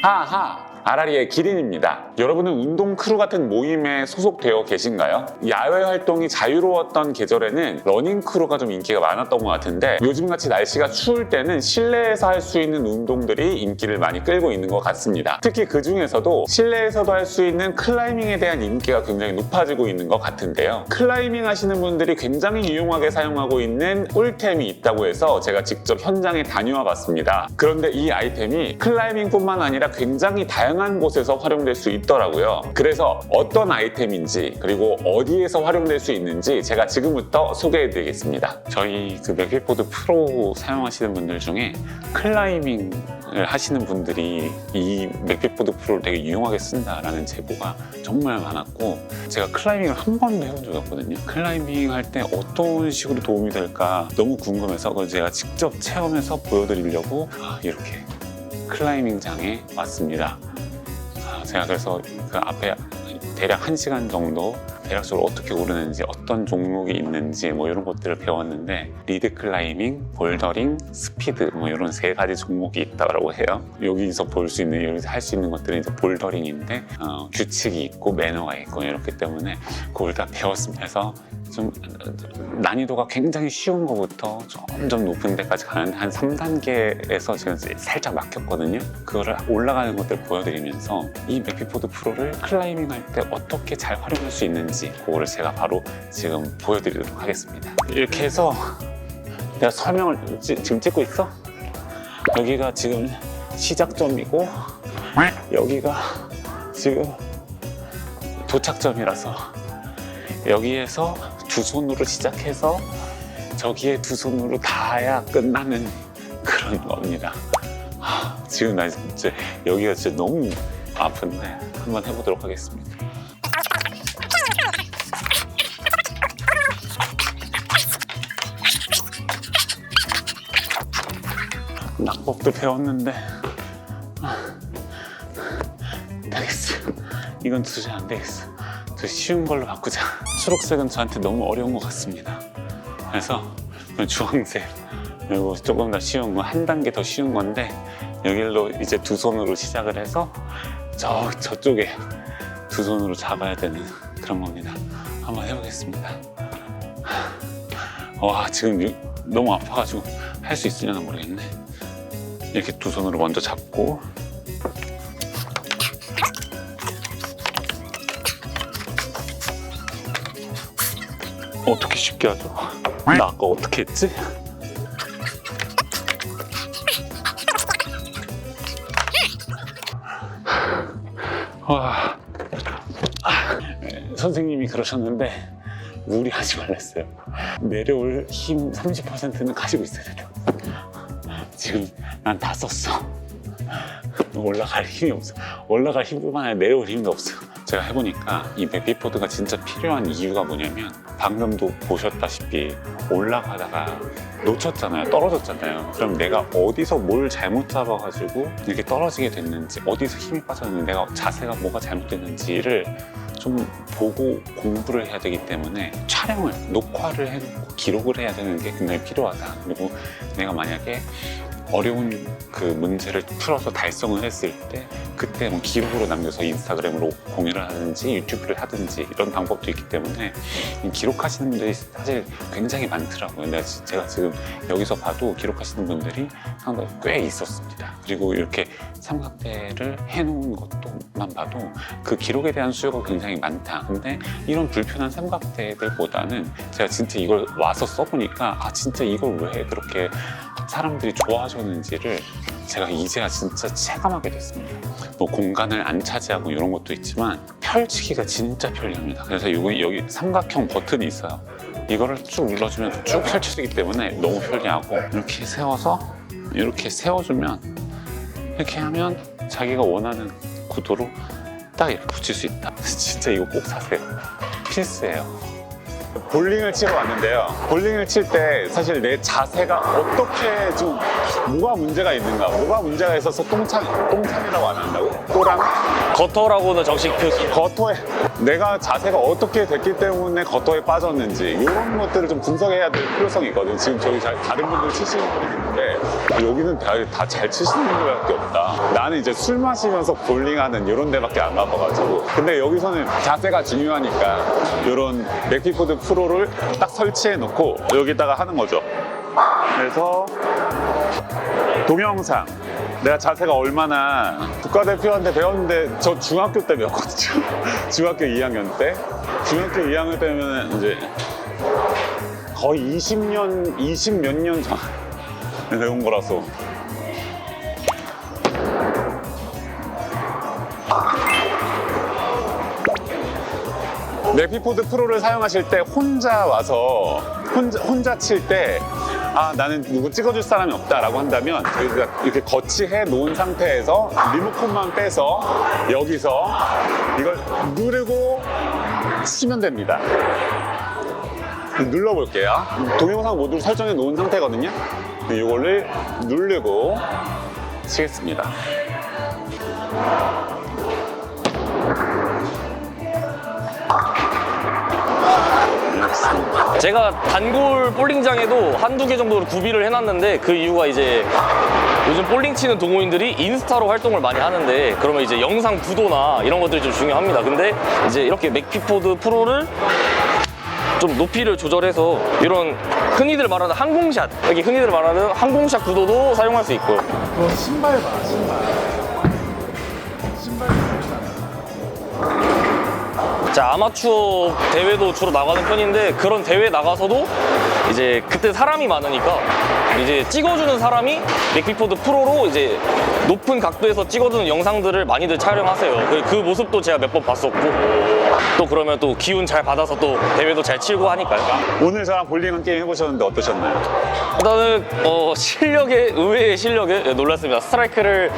하하! RR이의 기린입니다. 여러분은 운동 크루 같은 모임에 소속되어 계신가요? 야외 활동이 자유로웠던 계절에는 러닝 크루가 좀 인기가 많았던 것 같은데, 요즘같이 날씨가 추울 때는 실내에서 할 수 있는 운동들이 인기를 많이 끌고 있는 것 같습니다. 특히 그 중에서도 실내에서도 할 수 있는 클라이밍에 대한 인기가 굉장히 높아지고 있는 것 같은데요, 클라이밍 하시는 분들이 굉장히 유용하게 사용하고 있는 꿀템이 있다고 해서 제가 직접 현장에 다녀와 봤습니다. 그런데 이 아이템이 클라이밍뿐만 아니라 굉장히 다양한 곳에서 활용될 수 있더라고요. 그래서 어떤 아이템인지, 그리고 어디에서 활용될 수 있는지 제가 지금부터 소개해 드리겠습니다. 저희 그 맥피포드 프로 사용하시는 분들 중에 클라이밍을 하시는 분들이 이 맥피포드 프로를 되게 유용하게 쓴다라는 제보가 정말 많았고, 제가 클라이밍을 한 번도 해본 적이 없거든요. 클라이밍 할 때 어떤 식으로 도움이 될까 너무 궁금해서 그걸 제가 직접 체험해서 보여드리려고 이렇게 클라이밍장에 왔습니다. 제가 그래서 그 앞에 대략 1시간 정도 대략적으로 어떻게 오르는지, 어떤 종목이 있는지 뭐 이런 것들을 배웠는데, 리드 클라이밍, 볼더링, 스피드 뭐 이런 3가지 종목이 있다고 해요. 여기서 볼 수 있는, 여기서 할 수 있는 것들은 이제 볼더링인데 규칙이 있고 매너가 있고 이렇기 때문에 그걸 다 배웠습니다. 그래서 좀 난이도가 굉장히 쉬운 것부터 점점 높은 데까지 가는 한 3단계에서 지금 살짝 막혔거든요. 그거를 올라가는 것들 보여드리면서 이 맥피포드 프로를 클라이밍 할 때 어떻게 잘 활용할 수 있는지 그거를 제가 바로 지금 보여드리도록 하겠습니다. 이렇게 해서 내가 설명을 지금 찍고 있어? 여기가 지금 시작점이고 여기가 지금 도착점이라서 여기에서 두 손으로 시작해서 저기에 두 손으로 닿아야 끝나는 그런 겁니다. 지금 나 진짜 여기가 진짜 너무 아픈데 한번 해보도록 하겠습니다. 낙법도 배웠는데 안 되겠어. 이건 도저히 안 되겠어. 더 쉬운 걸로 바꾸자. 초록색은 저한테 너무 어려운 것 같습니다. 그래서 주황색, 그리고 조금 더 쉬운 거, 한 단계 더 쉬운 건데 여기로 이제 두 손으로 시작을 해서 저쪽에 두 손으로 잡아야 되는 그런 겁니다. 한번 해보겠습니다. 와, 지금 너무 아파가지고 할 수 있으려나 모르겠네. 이렇게 두 손으로 먼저 잡고 어떻게 쉽게 하죠? 나 아까 어떻게 했지? 와, 선생님이 그러셨는데 무리하지 말랬어요. 내려올 힘 30%는 가지고 있어야 된다. 지금 난 다 썼어. 올라갈 힘이 없어. 올라갈 힘뿐만 아니라 내려올 힘도 없어. 제가 해보니까 이 맥피포드가 진짜 필요한 이유가 뭐냐면, 방금도 보셨다시피 올라가다가 놓쳤잖아요. 떨어졌잖아요. 그럼 내가 어디서 뭘 잘못 잡아가지고 이렇게 떨어지게 됐는지, 어디서 힘이 빠졌는지, 내가 자세가 뭐가 잘못됐는지를 좀 보고 공부를 해야 되기 때문에 촬영을, 녹화를 해놓고 기록을 해야 되는 게 굉장히 필요하다. 그리고 내가 만약에 어려운 그 문제를 풀어서 달성을 했을 때 그때 뭐 기록으로 남겨서 인스타그램으로 공유를 하든지 유튜브를 하든지 이런 방법도 있기 때문에 기록하시는 분들이 사실 굉장히 많더라고요. 제가 지금 여기서 봐도 기록하시는 분들이 상당히 꽤 있었습니다. 그리고 이렇게 삼각대를 해놓은 것만 봐도 그 기록에 대한 수요가 굉장히 많다. 근데 이런 불편한 삼각대들보다는 제가 진짜 이걸 와서 써보니까 진짜 이걸 왜 그렇게 사람들이 좋아하셨는지를 제가 이제야 진짜 체감하게 됐습니다. 뭐 공간을 안 차지하고 이런 것도 있지만 펼치기가 진짜 편리합니다. 그래서 여기 삼각형 버튼이 있어요. 이거를 쭉 눌러주면 쭉 펼쳐지기 때문에 너무 편리하고, 이렇게 세워서 이렇게 세워주면, 이렇게 하면 자기가 원하는 구도로 딱 이렇게 붙일 수 있다. 진짜 이거 꼭 사세요. 필수예요. 볼링을 치러 왔는데요. 볼링을 칠 때 사실 내 자세가 어떻게 좀 뭐가 문제가 있는가, 뭐가 문제가 있어서 똥참이라고 안 한다고? 또랑 거토라고는 정식 표기. 거토에 내가 자세가 어떻게 됐기 때문에 거토에 빠졌는지 이런 것들을 좀 분석해야 될 필요성이 있거든요. 지금 저기 다른 분들 치시는 분이 있는데 여기는 다 잘 치시는 분들밖에 없다. 나는 이제 술 마시면서 볼링하는 이런 데밖에 안 가봐가지고. 근데 여기서는 자세가 중요하니까 이런 맥피포드 프로를 딱 설치해 놓고 여기다가 하는 거죠. 그래서 동영상, 내가 자세가 얼마나, 국가대표한테 배웠는데 저 중학교 때 배웠거든요. 중학교 2학년 때. 중학교 2학년 때면 이제 거의 20몇 년 전 배운 거라서. 맥피포드 프로를 사용하실 때 혼자 와서 혼자 칠 때 나는 누구 찍어줄 사람이 없다라고 한다면, 이렇게 거치해 놓은 상태에서 리모컨만 빼서 여기서 이걸 누르고 치면 됩니다. 눌러볼게요. 동영상 모드로 설정해 놓은 상태거든요. 이거를 누르고 치겠습니다. 제가 단골 볼링장에도 한두 개 정도를 구비를 해놨는데 그 이유가 이제 요즘 볼링 치는 동호인들이 인스타로 활동을 많이 하는데 그러면 이제 영상 구도나 이런 것들이 좀 중요합니다. 근데 이제 이렇게 맥피포드 프로를 좀 높이를 조절해서 이런 흔히들 말하는 항공샷, 여기 흔히들 말하는 항공샷 구도도 사용할 수 있고요. 그 신발 봐, 신발. 신발 좋잖아. 자, 아마추어 대회도 주로 나가는 편인데 그런 대회 나가서도 이제 그때 사람이 많으니까 이제 찍어주는 사람이 맥피포드 프로로 이제 높은 각도에서 찍어주는 영상들을 많이들 촬영하세요. 그 모습도 제가 몇 번 봤었고 또 그러면 또 기운 잘 받아서 또 대회도 잘 치고 하니까요. 오늘 저랑 볼링 한 게임 해보셨는데 어떠셨나요? 일단은 실력에 의외의 실력에 놀랐습니다. 스트라이크를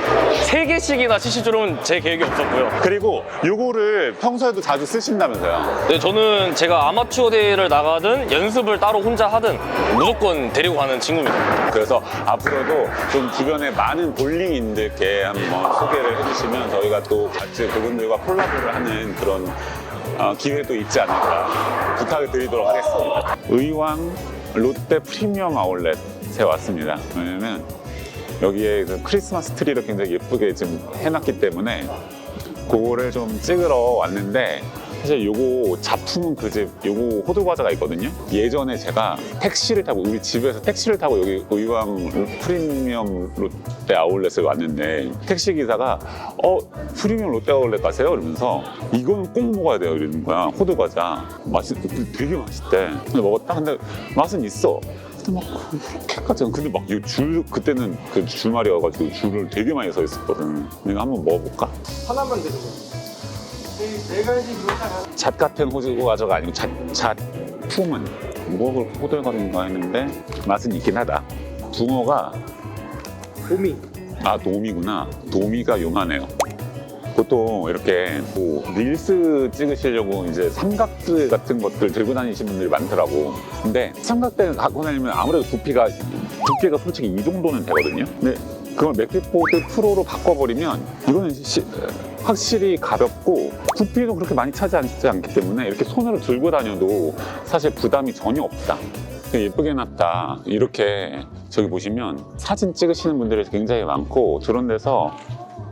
3개씩이나 치실 줄은 제 계획이 없었고요. 그리고 요거를 평소에도 자주 쓰신다면서요? 네, 저는 제가 아마추어 대회를 나가든 연습을 따로 혼자 하든 무조건 데리고 가는 친구입니다. 그래서 앞으로도 좀 주변에 많은 볼링인들께 한번 소개를 해주시면 저희가 또 같이 그분들과 콜라보를 하는 그런 기회도 있지 않을까 부탁을 드리도록 하겠습니다. 의왕 롯데 프리미엄 아울렛에 왔습니다. 왜냐면 여기에 그 크리스마스 트리를 굉장히 예쁘게 지금 해놨기 때문에 그거를 좀 찍으러 왔는데 사실 요거 작품은 그 집 요거 호두과자가 있거든요. 예전에 제가 택시를 타고 우리 집에서 택시를 타고 여기 의왕 프리미엄 롯데 아울렛을 왔는데 택시 기사가 프리미엄 롯데 아울렛 가세요? 이러면서 이거는 꼭 먹어야 돼요 이러는 거야. 호두과자 되게 맛있대. 근데 먹었다. 근데 맛은 있어. 근데 막 그렇게까지 근데 막 이 줄 그때는 그 주말이어가지고 줄을 되게 많이 서 있었거든. 내가 한번 먹어볼까? 하나만 드리고. 네 가지 그렇잖아. 잣 같은 호두과자가 아니고 잣품은 뭐 호들갑인가 했는데 맛은 있긴 하다. 붕어가 도미. 도미구나. 도미가 요만해요. 보통 이렇게 뭐 릴스 찍으시려고 이제 삼각대 같은 것들 들고 다니시는 분들이 많더라고. 근데 삼각대 갖고 다니면 아무래도 두께가 솔직히 이 정도는 되거든요. 근데 그걸 맥피포드 프로로 바꿔버리면 이거는 확실히 가볍고 부피도 그렇게 많이 차지하지 않기 때문에 이렇게 손으로 들고 다녀도 사실 부담이 전혀 없다. 되게 예쁘게 해놨다. 이렇게 저기 보시면 사진 찍으시는 분들이 굉장히 많고 저런 데서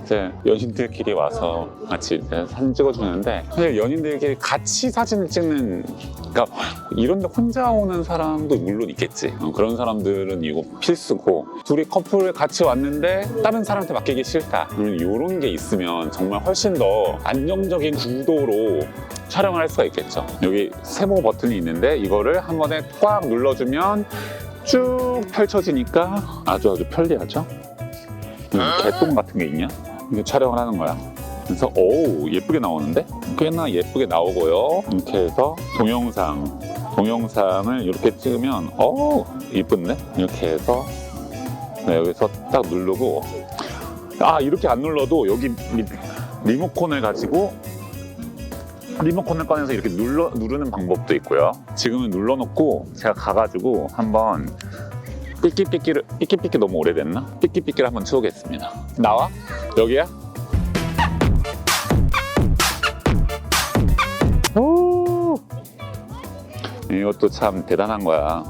이제 연인들끼리 와서 같이 이제 사진 찍어주는데 사실 연인들끼리 같이 사진을 찍는 그러니까 이런 데 혼자 오는 사람도 물론 있겠지. 그런 사람들은 이거 필수고 둘이 커플 같이 왔는데 다른 사람한테 맡기기 싫다. 이런 게 있으면 정말 훨씬 더 안정적인 구도로 촬영을 할 수가 있겠죠. 여기 세모 버튼이 있는데 이거를 한 번에 꽉 눌러주면 쭉 펼쳐지니까 아주 편리하죠. 개똥 같은 게 있냐? 이거 촬영을 하는 거야. 그래서 예쁘게 나오는데? 꽤나 예쁘게 나오고요. 이렇게 해서 동영상을 이렇게 찍으면 예쁜데? 이렇게 해서 여기서 딱 누르고 이렇게 안 눌러도 여기 리모컨을 가지고 리모컨을 꺼내서 이렇게 누르는 방법도 있고요. 지금은 눌러놓고 제가 가가지고 한번 삐끼삐끼 너무 오래됐나? 삐끼삐끼를 한번 치우겠습니다. 나와? 여기야? 오! 이것도 참 대단한 거야.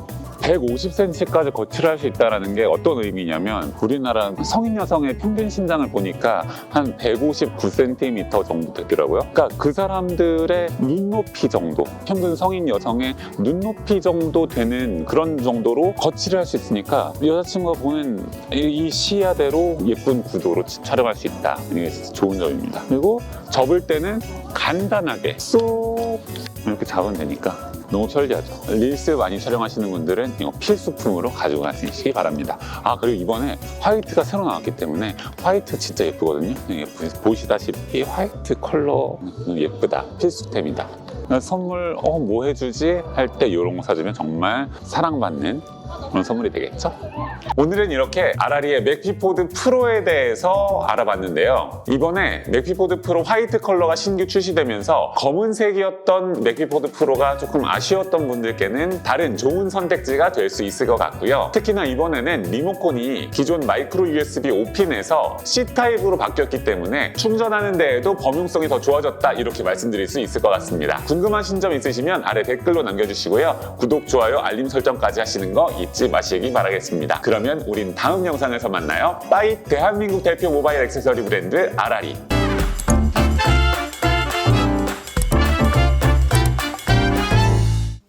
150cm까지 거치를 수 있다는 게 어떤 의미냐면 우리나라 성인 여성의 평균 신장을 보니까 한 159cm 정도 되더라고요. 그러니까 그 사람들의 눈높이 정도, 평균 성인 여성의 눈높이 정도 되는 그런 정도로 거치를 할 수 있으니까 여자친구가 보는 이 시야대로 예쁜 구도로 촬영할 수 있다. 이게 진짜 좋은 점입니다. 그리고 접을 때는 간단하게 쏙 이렇게 잡으면 되니까 너무 편리하죠. 릴스 많이 촬영하시는 분들은 이거 필수품으로 가지고 가시기 바랍니다. 그리고 이번에 화이트가 새로 나왔기 때문에 화이트 진짜 예쁘거든요. 보시다시피 화이트 컬러 예쁘다. 필수템이다. 선물 뭐 해주지 할 때 이런 거 사주면 정말 사랑받는 그런 선물이 되겠죠? 오늘은 이렇게 아라리의 맥피포드 프로에 대해서 알아봤는데요. 이번에 맥피포드 프로 화이트 컬러가 신규 출시되면서 검은색이었던 맥피포드 프로가 조금 아쉬웠던 분들께는 다른 좋은 선택지가 될 수 있을 것 같고요. 특히나 이번에는 리모컨이 기존 마이크로 USB 5핀에서 C타입으로 바뀌었기 때문에 충전하는 데에도 범용성이 더 좋아졌다 이렇게 말씀드릴 수 있을 것 같습니다. 궁금하신 점 있으시면 아래 댓글로 남겨주시고요. 구독, 좋아요, 알림 설정까지 하시는 거 잊지 마시기 바라겠습니다. 그러면 우린 다음 영상에서 만나요. 빠이! 대한민국 대표 모바일 액세서리 브랜드 아라리.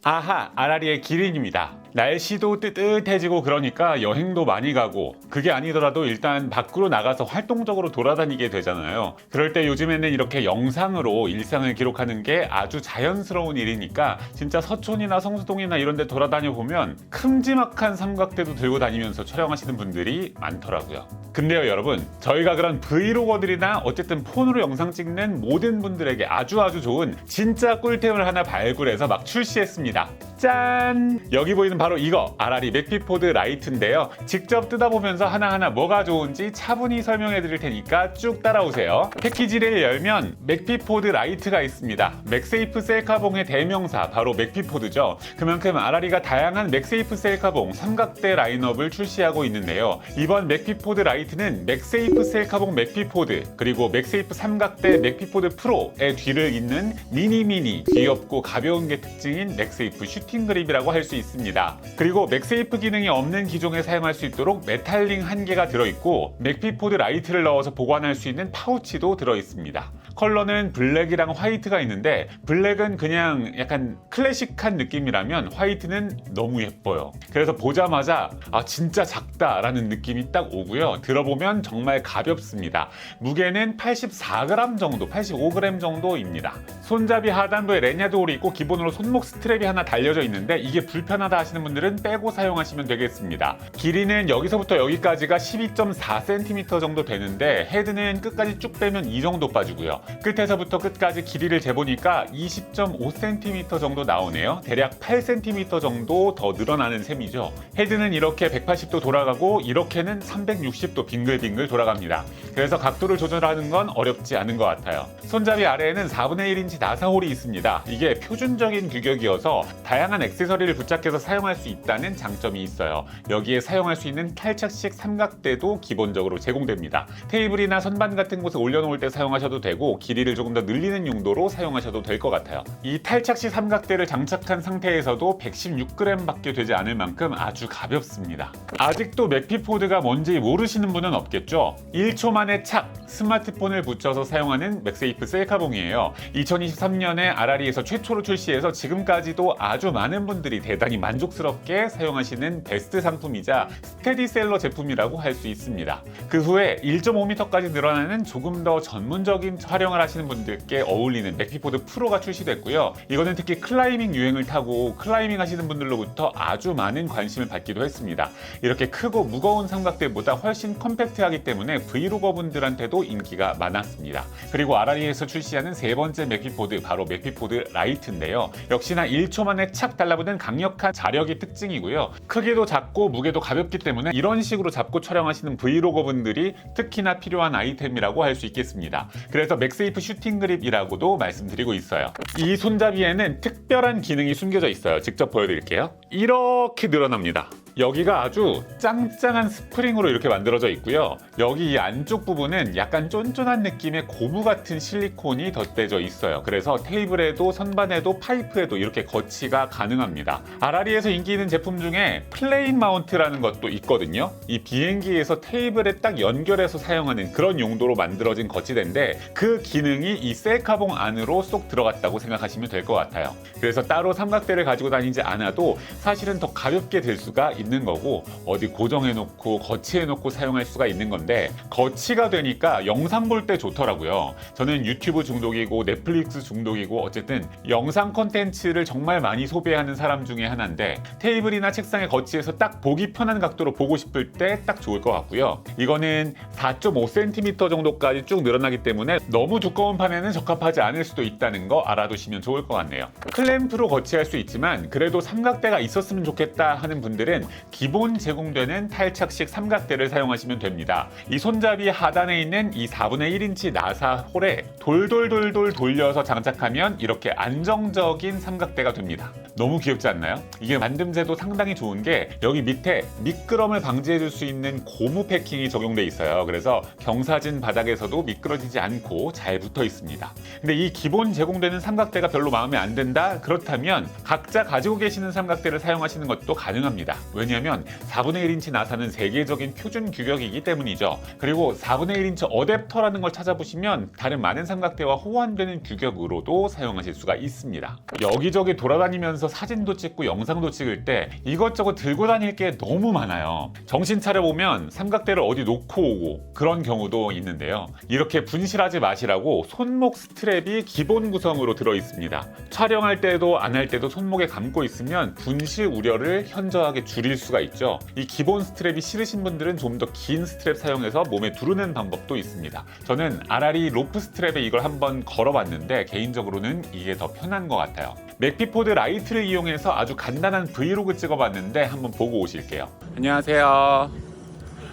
아하, 아라리의 기린입니다. 날씨도 뜨뜻해지고 그러니까 여행도 많이 가고, 그게 아니더라도 일단 밖으로 나가서 활동적으로 돌아다니게 되잖아요. 그럴 때 요즘에는 이렇게 영상으로 일상을 기록하는 게 아주 자연스러운 일이니까 진짜 서촌이나 성수동이나 이런 데 돌아다녀 보면 큼지막한 삼각대도 들고 다니면서 촬영하시는 분들이 많더라고요. 근데요 여러분, 저희가 그런 브이로거들이나 어쨌든 폰으로 영상 찍는 모든 분들에게 아주 좋은 진짜 꿀템을 하나 발굴해서 막 출시했습니다. 짠! 여기 보이는 바로 이거 아라리 맥피포드 라이트인데요. 직접 뜯어보면서 하나하나 뭐가 좋은지 차분히 설명해 드릴 테니까 쭉 따라오세요. 패키지를 열면 맥피포드 라이트가 있습니다. 맥세이프 셀카봉의 대명사 바로 맥피포드죠. 그만큼 아라리가 다양한 맥세이프 셀카봉 삼각대 라인업을 출시하고 있는데요. 이번 맥피포드 라이트는 맥세이프 셀카봉 맥피포드 그리고 맥세이프 삼각대 맥피포드 프로의 뒤를 잇는 미니 귀엽고 가벼운 게 특징인 맥세이프 슈팅 그립이라고 할 수 있습니다. 그리고 맥세이프 기능이 없는 기종에 사용할 수 있도록 메탈링 1개가 들어있고 맥피포드 라이트를 넣어서 보관할 수 있는 파우치도 들어있습니다. 컬러는 블랙이랑 화이트가 있는데 블랙은 그냥 약간 클래식한 느낌이라면 화이트는 너무 예뻐요. 그래서 보자마자 아 진짜 작다라는 느낌이 딱 오고요. 들어보면 정말 가볍습니다. 무게는 84g 정도, 85g 정도입니다. 손잡이 하단부에 레냐드 홀이 있고 기본으로 손목 스트랩이 하나 달려져 있는데 이게 불편하다 하시는 분들은 빼고 사용하시면 되겠습니다. 길이는 여기서부터 여기까지가 12.4cm 정도 되는데 헤드는 끝까지 쭉 빼면 이 정도 빠지고요. 끝에서부터 끝까지 길이를 재보니까 20.5cm 정도 나오네요. 대략 8cm 정도 더 늘어나는 셈이죠. 헤드는 이렇게 180도 돌아가고 이렇게는 360도 빙글빙글 돌아갑니다. 그래서 각도를 조절하는 건 어렵지 않은 것 같아요. 손잡이 아래에는 4분의 1인치 나사홀이 있습니다. 이게 표준적인 규격이어서 다양한 액세서리를 부착해서 사용할 수 있다는 장점이 있어요. 여기에 사용할 수 있는 탈착식 삼각대도 기본적으로 제공됩니다. 테이블이나 선반 같은 곳에 올려놓을 때 사용하셔도 되고 길이를 조금 더 늘리는 용도로 사용하셔도 될 것 같아요. 이 탈착식 삼각대를 장착한 상태에서도 116g 밖에 되지 않을 만큼 아주 가볍습니다. 아직도 맥피포드가 뭔지 모르시는 분은 없겠죠? 1초 만에 착! 스마트폰을 붙여서 사용하는 맥세이프 셀카봉이에요. 2023년에 아라리에서 최초로 출시해서 지금까지도 아주 많은 분들이 대단히 만족스럽게 사용하시는 베스트 상품이자 스테디셀러 제품이라고 할 수 있습니다. 그 후에 1.5m까지 늘어나는 조금 더 전문적인 촬영을 하시는 분들께 어울리는 맥피포드 프로가 출시됐고요. 이거는 특히 클라이밍 유행을 타고 클라이밍 하시는 분들로부터 아주 많은 관심을 받기도 했습니다. 이렇게 크고 무거운 삼각대보다 훨씬 컴팩트하기 때문에 브이로거 분들한테도 인기가 많았습니다. 그리고 아라리에서 출시하는 세 번째 맥피포드 바로 맥피포드 라이트인데요. 역시나 1초 만에 착 달라붙는 강력한 자력이 특징이고요. 크기도 작고 무게도 가볍기 때문에 이런 식으로 잡고 촬영하시는 브이로거 분들이 특히나 필요한 아이템이라고 할 수 있겠습니다. 그래서 맥세이프 슈팅 그립이라고도 말씀드리고 있어요. 이 손잡이에는 특별한 기능이 숨겨져 있어요. 직접 보여드릴게요. 이렇게 늘어납니다. 여기가 아주 짱짱한 스프링으로 이렇게 만들어져 있고요. 여기 이 안쪽 부분은 약간 쫀쫀한 느낌의 고무 같은 실리콘이 덧대져 있어요. 그래서 테이블에도 선반에도 파이프에도 이렇게 거치가 가능합니다. 아라리에서 인기 있는 제품 중에 플레인 마운트라는 것도 있거든요. 이 비행기에서 테이블에 딱 연결해서 사용하는 그런 용도로 만들어진 거치대인데 그 기능이 이 셀카봉 안으로 쏙 들어갔다고 생각하시면 될 것 같아요. 그래서 따로 삼각대를 가지고 다니지 않아도 사실은 더 가볍게 될 수가 있는 거고 어디 고정해놓고 거치해놓고 사용할 수가 있는 건데 거치가 되니까 영상 볼 때 좋더라고요. 저는 유튜브 중독이고 넷플릭스 중독이고 어쨌든 영상 콘텐츠를 정말 많이 소비하는 사람 중에 하나인데 테이블이나 책상에 거치해서 딱 보기 편한 각도로 보고 싶을 때 딱 좋을 것 같고요. 이거는 4.5cm 정도까지 쭉 늘어나기 때문에 너무 두꺼운 판에는 적합하지 않을 수도 있다는 거 알아두시면 좋을 것 같네요. 클램프로 거치할 수 있지만 그래도 삼각대가 있었으면 좋겠다 하는 분들은 기본 제공되는 탈착식 삼각대를 사용하시면 됩니다. 이 손잡이 하단에 있는 이 4분의 1인치 나사 홀에 돌돌돌돌 돌려서 장착하면 이렇게 안정적인 삼각대가 됩니다. 너무 귀엽지 않나요? 이게 만듦새도 상당히 좋은 게 여기 밑에 미끄럼을 방지해 줄 수 있는 고무 패킹이 적용돼 있어요. 그래서 경사진 바닥에서도 미끄러지지 않고 잘 붙어 있습니다. 근데 이 기본 제공되는 삼각대가 별로 마음에 안 든다? 그렇다면 각자 가지고 계시는 삼각대를 사용하시는 것도 가능합니다. 왜냐하면 4분의 1인치 나사는 세계적인 표준 규격이기 때문이죠. 그리고 4분의 1인치 어댑터라는 걸 찾아보시면 다른 많은 삼각대와 호환되는 규격으로도 사용하실 수가 있습니다. 여기저기 돌아다니면서 사진도 찍고 영상도 찍을 때 이것저것 들고 다닐 게 너무 많아요. 정신 차려보면 삼각대를 어디 놓고 오고 그런 경우도 있는데요. 이렇게 분실하지 마시라고 손목 스트랩이 기본 구성으로 들어 있습니다. 촬영할 때도 안 할 때도 손목에 감고 있으면 분실 우려를 현저하게 줄일 수가 있죠. 이 기본 스트랩이 싫으신 분들은 좀 더 긴 스트랩 사용해서 몸에 두르는 방법도 있습니다. 저는 아라리 로프 스트랩에 이걸 한번 걸어봤는데 개인적으로는 이게 더 편한 것 같아요. 맥피포드 라이트를 이용해서 아주 간단한 브이로그 찍어봤는데 한번 보고 오실게요. 안녕하세요.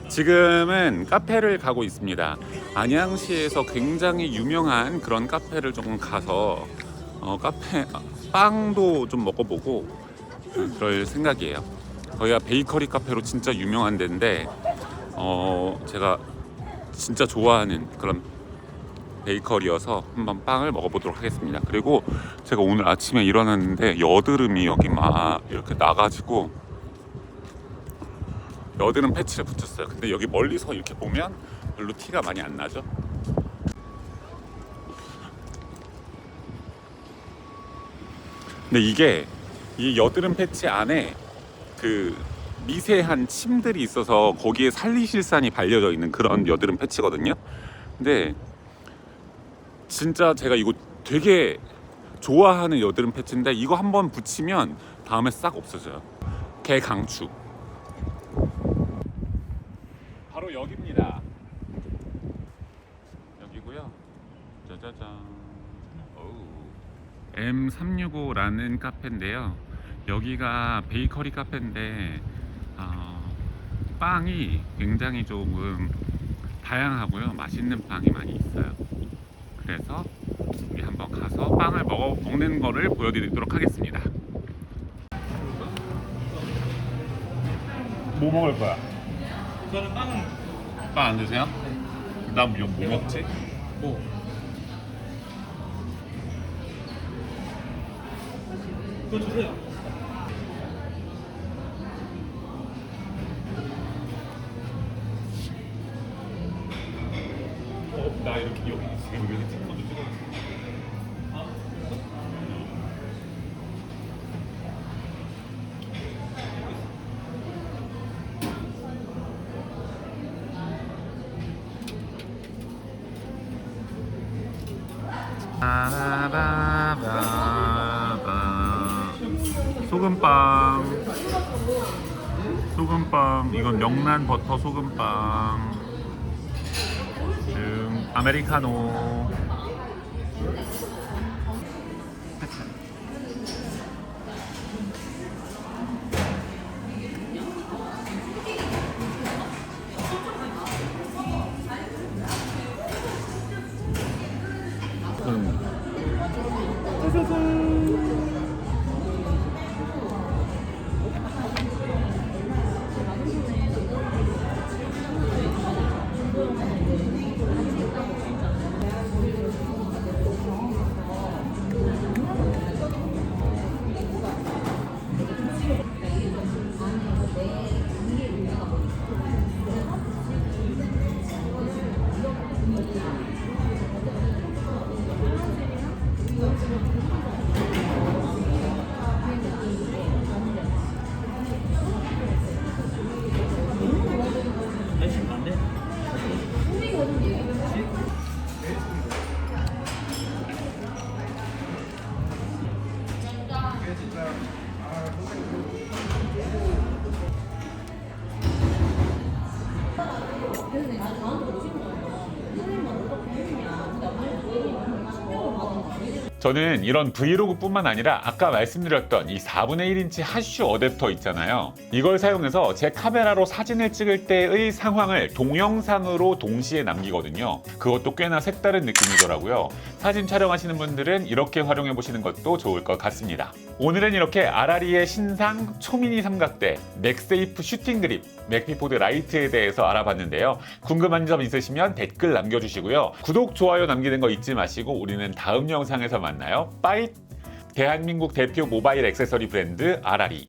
지금은 카페를 가고 있습니다. 안양시에서 굉장히 유명한 그런 카페를 조금 가서 카페 빵도 좀 먹어보고 그럴 생각이에요. 거기가 베이커리 카페로 진짜 유명한 데인데 제가 진짜 좋아하는 그런 베이커리여서 한번 빵을 먹어보도록 하겠습니다. 그리고 제가 오늘 아침에 일어났는데 여드름이 여기 막 이렇게 나가지고 여드름 패치를 붙였어요. 근데 여기 멀리서 이렇게 보면 별로 티가 많이 안 나죠. 근데 이게 이 여드름 패치 안에 그 미세한 침들이 있어서 거기에 살리실산이 발려져 있는 그런 여드름 패치거든요. 근데 진짜 제가 이거 되게 좋아하는 여드름 패치인데 이거 한번 붙이면 다음에 싹 없어져요. 개강추. 바로 여기입니다. 여기고요. 짜자잔. M365라는 카페인데요. 여기가 베이커리 카페인데 빵이 굉장히 조금 다양하고요. 맛있는 빵이 많이 있어요. 그래서 우리 한번 가서 빵을 먹는 거를 보여드리도록 하겠습니다. 뭐 먹을 거야? 저는 빵은 빵 안 드세요? 난 뭐 먹지? 그거 주세요. 나 이렇게 여기 지금 여기 찍어도 찍어. 소금빵 이건 명란 버터 소금빵 아메리카노. 저는 이런 브이로그뿐만 아니라 아까 말씀드렸던 이 4분의 1인치 핫슈 어댑터 있잖아요. 이걸 사용해서 제 카메라로 사진을 찍을 때의 상황을 동영상으로 동시에 남기거든요. 그것도 꽤나 색다른 느낌이더라고요. 사진 촬영하시는 분들은 이렇게 활용해 보시는 것도 좋을 것 같습니다. 오늘은 이렇게 아라리의 신상 초미니 삼각대 맥세이프 슈팅 그립 맥피포드 라이트에 대해서 알아봤는데요. 궁금한 점 있으시면 댓글 남겨주시고요. 구독, 좋아요 남기는 거 잊지 마시고 우리는 다음 영상에서 만나요. 빠이! 대한민국 대표 모바일 액세서리 브랜드 아라리.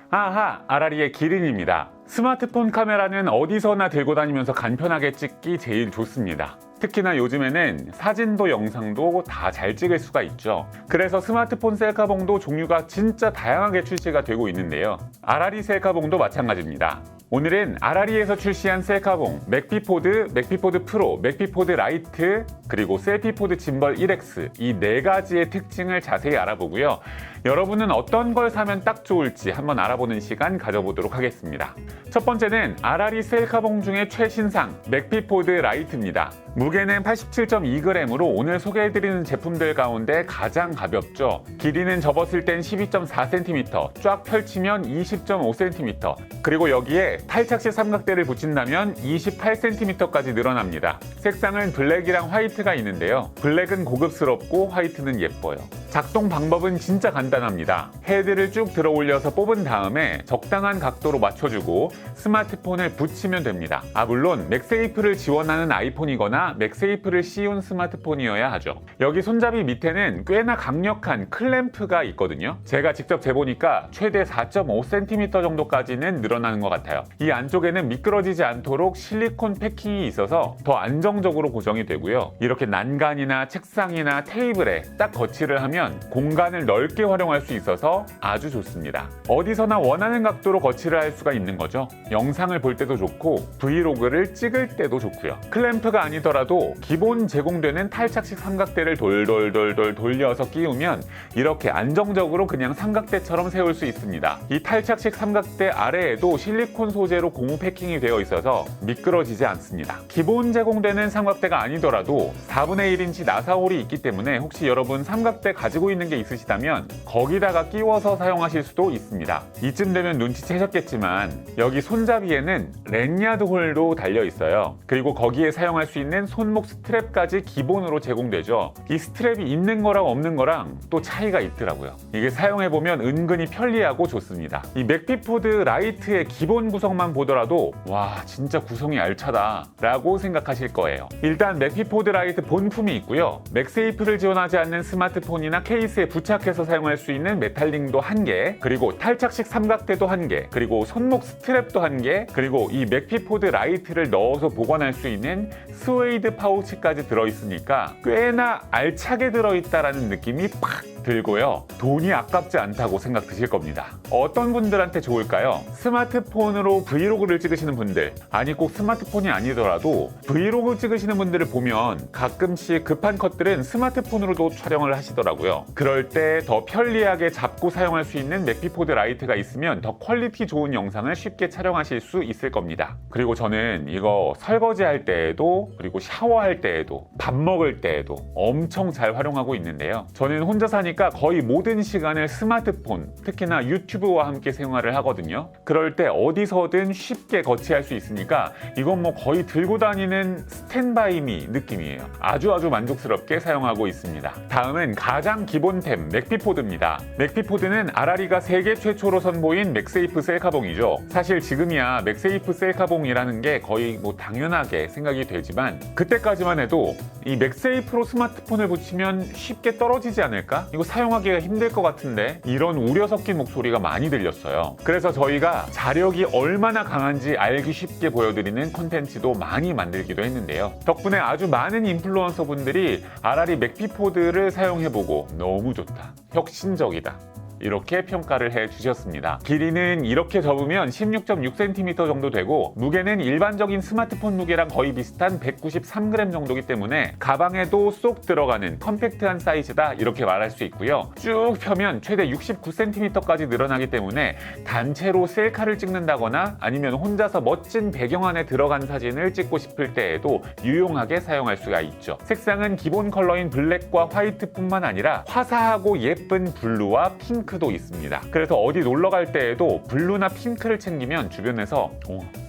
아하, 아라리의 기린입니다. 스마트폰 카메라는 어디서나 들고 다니면서 간편하게 찍기 제일 좋습니다. 특히나 요즘에는 사진도 영상도 다 잘 찍을 수가 있죠. 그래서 스마트폰 셀카봉도 종류가 진짜 다양하게 출시가 되고 있는데요. 아라리 셀카봉도 마찬가지입니다. 오늘은 아라리에서 출시한 셀카봉 맥피포드, 맥피포드 프로, 맥피포드 라이트, 그리고 셀피포드 짐벌 1X 이 네 가지의 특징을 자세히 알아보고요. 여러분은 어떤 걸 사면 딱 좋을지 한번 알아보는 시간 가져보도록 하겠습니다. 첫 번째는 아라리 셀카봉 중에 최신상 맥피포드 라이트입니다. 무게는 87.2g으로 오늘 소개해드리는 제품들 가운데 가장 가볍죠. 길이는 접었을 땐 12.4cm, 쫙 펼치면 20.5cm, 그리고 여기에 탈착식 삼각대를 붙인다면 28cm까지 늘어납니다. 색상은 블랙이랑 화이트가 있는데요. 블랙은 고급스럽고 화이트는 예뻐요. 작동 방법은 진짜 간단합니다. 헤드를 쭉 들어 올려서 뽑은 다음에 적당한 각도로 맞춰주고 스마트폰을 붙이면 됩니다. 물론 맥세이프를 지원하는 아이폰이거나 맥세이프를 씌운 스마트폰이어야 하죠. 여기 손잡이 밑에는 꽤나 강력한 클램프가 있거든요. 제가 직접 재보니까 최대 4.5cm 정도까지는 늘어나는 것 같아요. 이 안쪽에는 미끄러지지 않도록 실리콘 패킹이 있어서 더 안정적으로 고정이 되고요. 이렇게 난간이나 책상이나 테이블에 딱 거치를 하면 공간을 넓게 활용할 수 있어서 아주 좋습니다. 어디서나 원하는 각도로 거치를 할 수가 있는 거죠. 영상을 볼 때도 좋고 브이로그를 찍을 때도 좋고요. 클램프가 아니더라도 기본 제공되는 탈착식 삼각대를 돌돌돌돌 돌려서 끼우면 이렇게 안정적으로 그냥 삼각대처럼 세울 수 있습니다. 이 탈착식 삼각대 아래에도 실리콘 소재로 고무 패킹이 되어 있어서 미끄러지지 않습니다. 기본 제공되는 삼각대가 아니더라도 4분의 1인치 나사홀이 있기 때문에 혹시 여러분 삼각대 가지고 있는 게 있으시다면 거기다가 끼워서 사용하실 수도 있습니다. 이쯤 되면 눈치채셨겠지만 여기 손잡이에는 랜야드 홀도 달려 있어요. 그리고 거기에 사용할 수 있는 손목 스트랩까지 기본으로 제공되죠. 이 스트랩이 있는 거랑 없는 거랑 또 차이가 있더라고요. 이게 사용해보면 은근히 편리하고 좋습니다. 이 맥피포드 라이트의 기본 구성만 보더라도 와 진짜 구성이 알차다 라고 생각하실 거예요. 일단 맥피포드 라이트 본품이 있고요. 맥세이프를 지원하지 않는 스마트폰이나 케이스에 부착해서 사용할 수 있는 메탈링도 1개, 그리고 탈착식 삼각대도 1개, 그리고 손목 스트랩도 1개, 그리고 이 맥피포드 라이트를 넣어서 보관할 수 있는 스웨이드 파우치까지 들어있으니까 꽤나 알차게 들어있다라는 느낌이 팍 들고요. 돈이 아깝지 않다고 생각 드실 겁니다. 어떤 분들한테 좋을까요? 스마트폰으로 브이로그를 찍으시는 분들, 아니 꼭 스마트폰이 아니더라도 브이로그 찍으시는 분들을 보면 가끔씩 급한 컷들은 스마트폰으로도 촬영을 하시더라고요. 그럴 때 더 편리하게 잡고 사용할 수 있는 맥피포드 라이트가 있으면 더 퀄리티 좋은 영상을 쉽게 촬영하실 수 있을 겁니다. 그리고 저는 이거 설거지할 때에도, 그리고 샤워할 때에도, 밥 먹을 때에도 엄청 잘 활용하고 있는데요. 저는 혼자 사니까 거의 모든 시간을 스마트폰, 특히나 유튜브와 함께 생활을 하거든요. 그럴 때 어디서든 쉽게 거치할 수 있으니까 이건 뭐 거의 들고 다니는 스탠바이미 느낌이에요. 아주 만족스럽게 사용하고 있습니다. 다음은 가장 기본템 맥피포드입니다. 맥피포드는 아라리가 세계 최초로 선보인 맥세이프 셀카봉이죠. 사실 지금이야 맥세이프 셀카봉이라는 게 거의 뭐 당연하게 생각이 되지만 그때까지만 해도 이 맥세이프로 스마트폰을 붙이면 쉽게 떨어지지 않을까? 이거 사용하기가 힘들 것 같은데 이런 우려 섞인 목소리가 많이 들렸어요. 그래서 저희가 자력이 얼마나 강한지 알기 쉽게 보여드리는 콘텐츠도 많이 만들기도 했는데요. 덕분에 아주 많은 인플루언서 분들이 아라리 맥피포드를 사용해보고 너무 좋다, 혁신적이다 이렇게 평가를 해주셨습니다. 길이는 이렇게 접으면 16.6cm 정도 되고 무게는 일반적인 스마트폰 무게랑 거의 비슷한 193g 정도기 때문에 가방에도 쏙 들어가는 컴팩트한 사이즈다 이렇게 말할 수 있고요. 쭉 펴면 최대 69cm까지 늘어나기 때문에 단체로 셀카를 찍는다거나 아니면 혼자서 멋진 배경 안에 들어간 사진을 찍고 싶을 때에도 유용하게 사용할 수가 있죠. 색상은 기본 컬러인 블랙과 화이트뿐만 아니라 화사하고 예쁜 블루와 핑크도 있습니다. 그래서 어디 놀러 갈 때에도 블루나 핑크를 챙기면 주변에서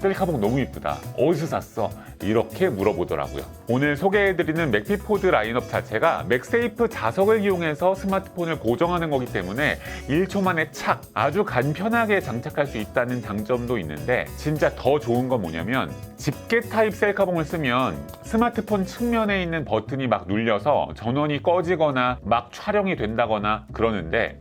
셀카봉 너무 이쁘다, 어디서 샀어? 이렇게 물어보더라고요. 오늘 소개해드리는 맥피포드 라인업 자체가 맥세이프 자석을 이용해서 스마트폰을 고정하는 거기 때문에 1초 만에 착 아주 간편하게 장착할 수 있다는 장점도 있는데 진짜 더 좋은 건 뭐냐면 집게 타입 셀카봉을 쓰면 스마트폰 측면에 있는 버튼이 막 눌려서 전원이 꺼지거나 막 촬영이 된다거나 그러는데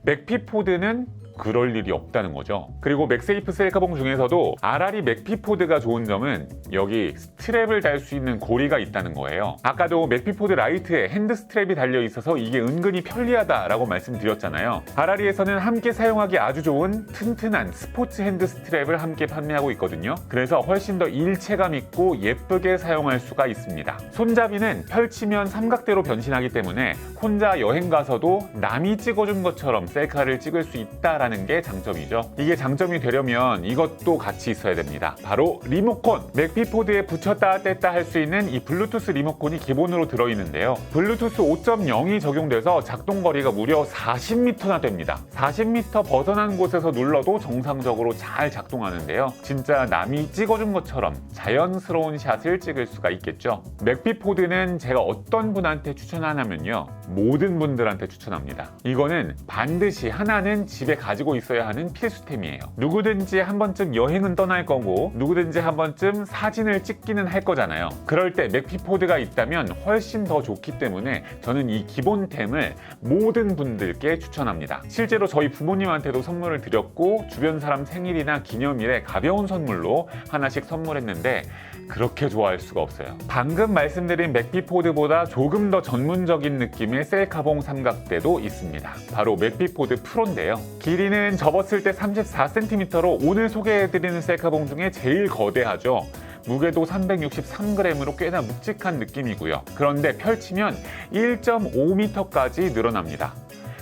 맥피포드는 그럴 일이 없다는 거죠. 그리고 맥세이프 셀카봉 중에서도 RR이 맥피포드가 좋은 점은 여기 스트랩을 달 수 있는 고리가 있다는 거예요. 아까도 맥피포드 라이트에 핸드 스트랩이 달려 있어서 이게 은근히 편리하다라고 말씀드렸잖아요. RR이에서는 함께 사용하기 아주 좋은 튼튼한 스포츠 핸드 스트랩을 함께 판매하고 있거든요. 그래서 훨씬 더 일체감 있고 예쁘게 사용할 수가 있습니다. 손잡이는 펼치면 삼각대로 변신하기 때문에 혼자 여행 가서도 남이 찍어준 것처럼 셀카를 찍을 수 있다라는 게 장점이죠. 이게 장점이 되려면 이것도 같이 있어야 됩니다. 바로 리모컨! 맥피포드에 붙였다 뗐다 할 수 있는 이 블루투스 리모컨이 기본으로 들어있는데요. 블루투스 5.0이 적용돼서 작동거리가 무려 40m나 됩니다. 40m 벗어난 곳에서 눌러도 정상적으로 잘 작동하는데요. 진짜 남이 찍어준 것처럼 자연스러운 샷을 찍을 수가 있겠죠. 맥피포드는 제가 어떤 분한테 추천하냐면요, 모든 분들한테 추천합니다. 이거는 반드시 하나는 집에 가지고 있어야 하는 필수템이에요. 누구든지 한 번쯤 여행은 떠날 거고 누구든지 한 번쯤 사진을 찍기는 할 거잖아요. 그럴 때 맥피포드가 있다면 훨씬 더 좋기 때문에 저는 이 기본템을 모든 분들께 추천합니다. 실제로 저희 부모님한테도 선물을 드렸고 주변 사람 생일이나 기념일에 가벼운 선물로 하나씩 선물했는데 그렇게 좋아할 수가 없어요. 방금 말씀드린 맥피포드보다 조금 더 전문적인 느낌의 셀카봉 삼각대도 있습니다. 바로 맥피포드 프로인데요. 길이는 접었을 때 34cm로 오늘 소개해드리는 셀카봉 중에 제일 거대하죠. 무게도 363g으로 꽤나 묵직한 느낌이고요. 그런데 펼치면 1.5m까지 늘어납니다.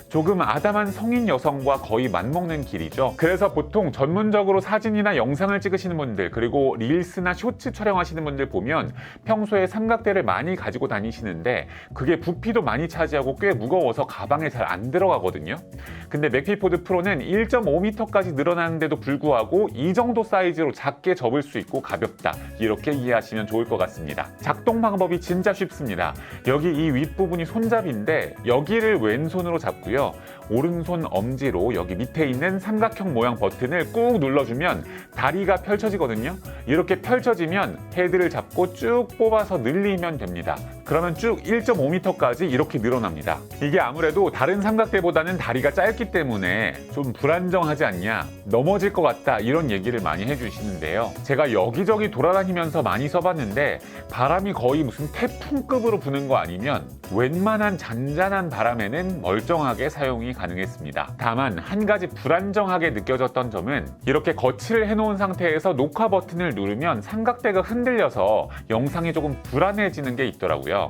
조금 아담한 성인 여성과 거의 맞먹는 길이죠. 그래서 보통 전문적으로 사진이나 영상을 찍으시는 분들, 그리고 릴스나 쇼츠 촬영하시는 분들 보면 평소에 삼각대를 많이 가지고 다니시는데 그게 부피도 많이 차지하고 꽤 무거워서 가방에 잘 안 들어가거든요. 근데 맥피포드 프로는 1.5m까지 늘어나는데도 불구하고 이 정도 사이즈로 작게 접을 수 있고 가볍다, 이렇게 이해하시면 좋을 것 같습니다. 작동 방법이 진짜 쉽습니다. 여기 이 윗부분이 손잡이인데 여기를 왼손으로 잡고요, 오른손 엄지로 여기 밑에 있는 삼각형 모양 버튼을 꾹 눌러주면 다리가 펼쳐지거든요. 이렇게 펼쳐지면 헤드를 잡고 쭉 뽑아서 늘리면 됩니다. 그러면 쭉 1.5m까지 이렇게 늘어납니다. 이게 아무래도 다른 삼각대보다는 다리가 짧기 때문에 좀 불안정하지 않냐, 넘어질 것 같다, 이런 얘기를 많이 해주시는데요. 제가 여기저기 돌아다니면서 많이 써봤는데 바람이 거의 무슨 태풍급으로 부는 거 아니면 웬만한 잔잔한 바람에는 멀쩡하게 사용이 가능했습니다. 다만 한 가지 불안정하게 느껴졌던 점은 이렇게 거치를 해놓은 상태에서 녹화 버튼을 누르면 삼각대가 흔들려서 영상이 조금 불안해지는 게 있더라고요.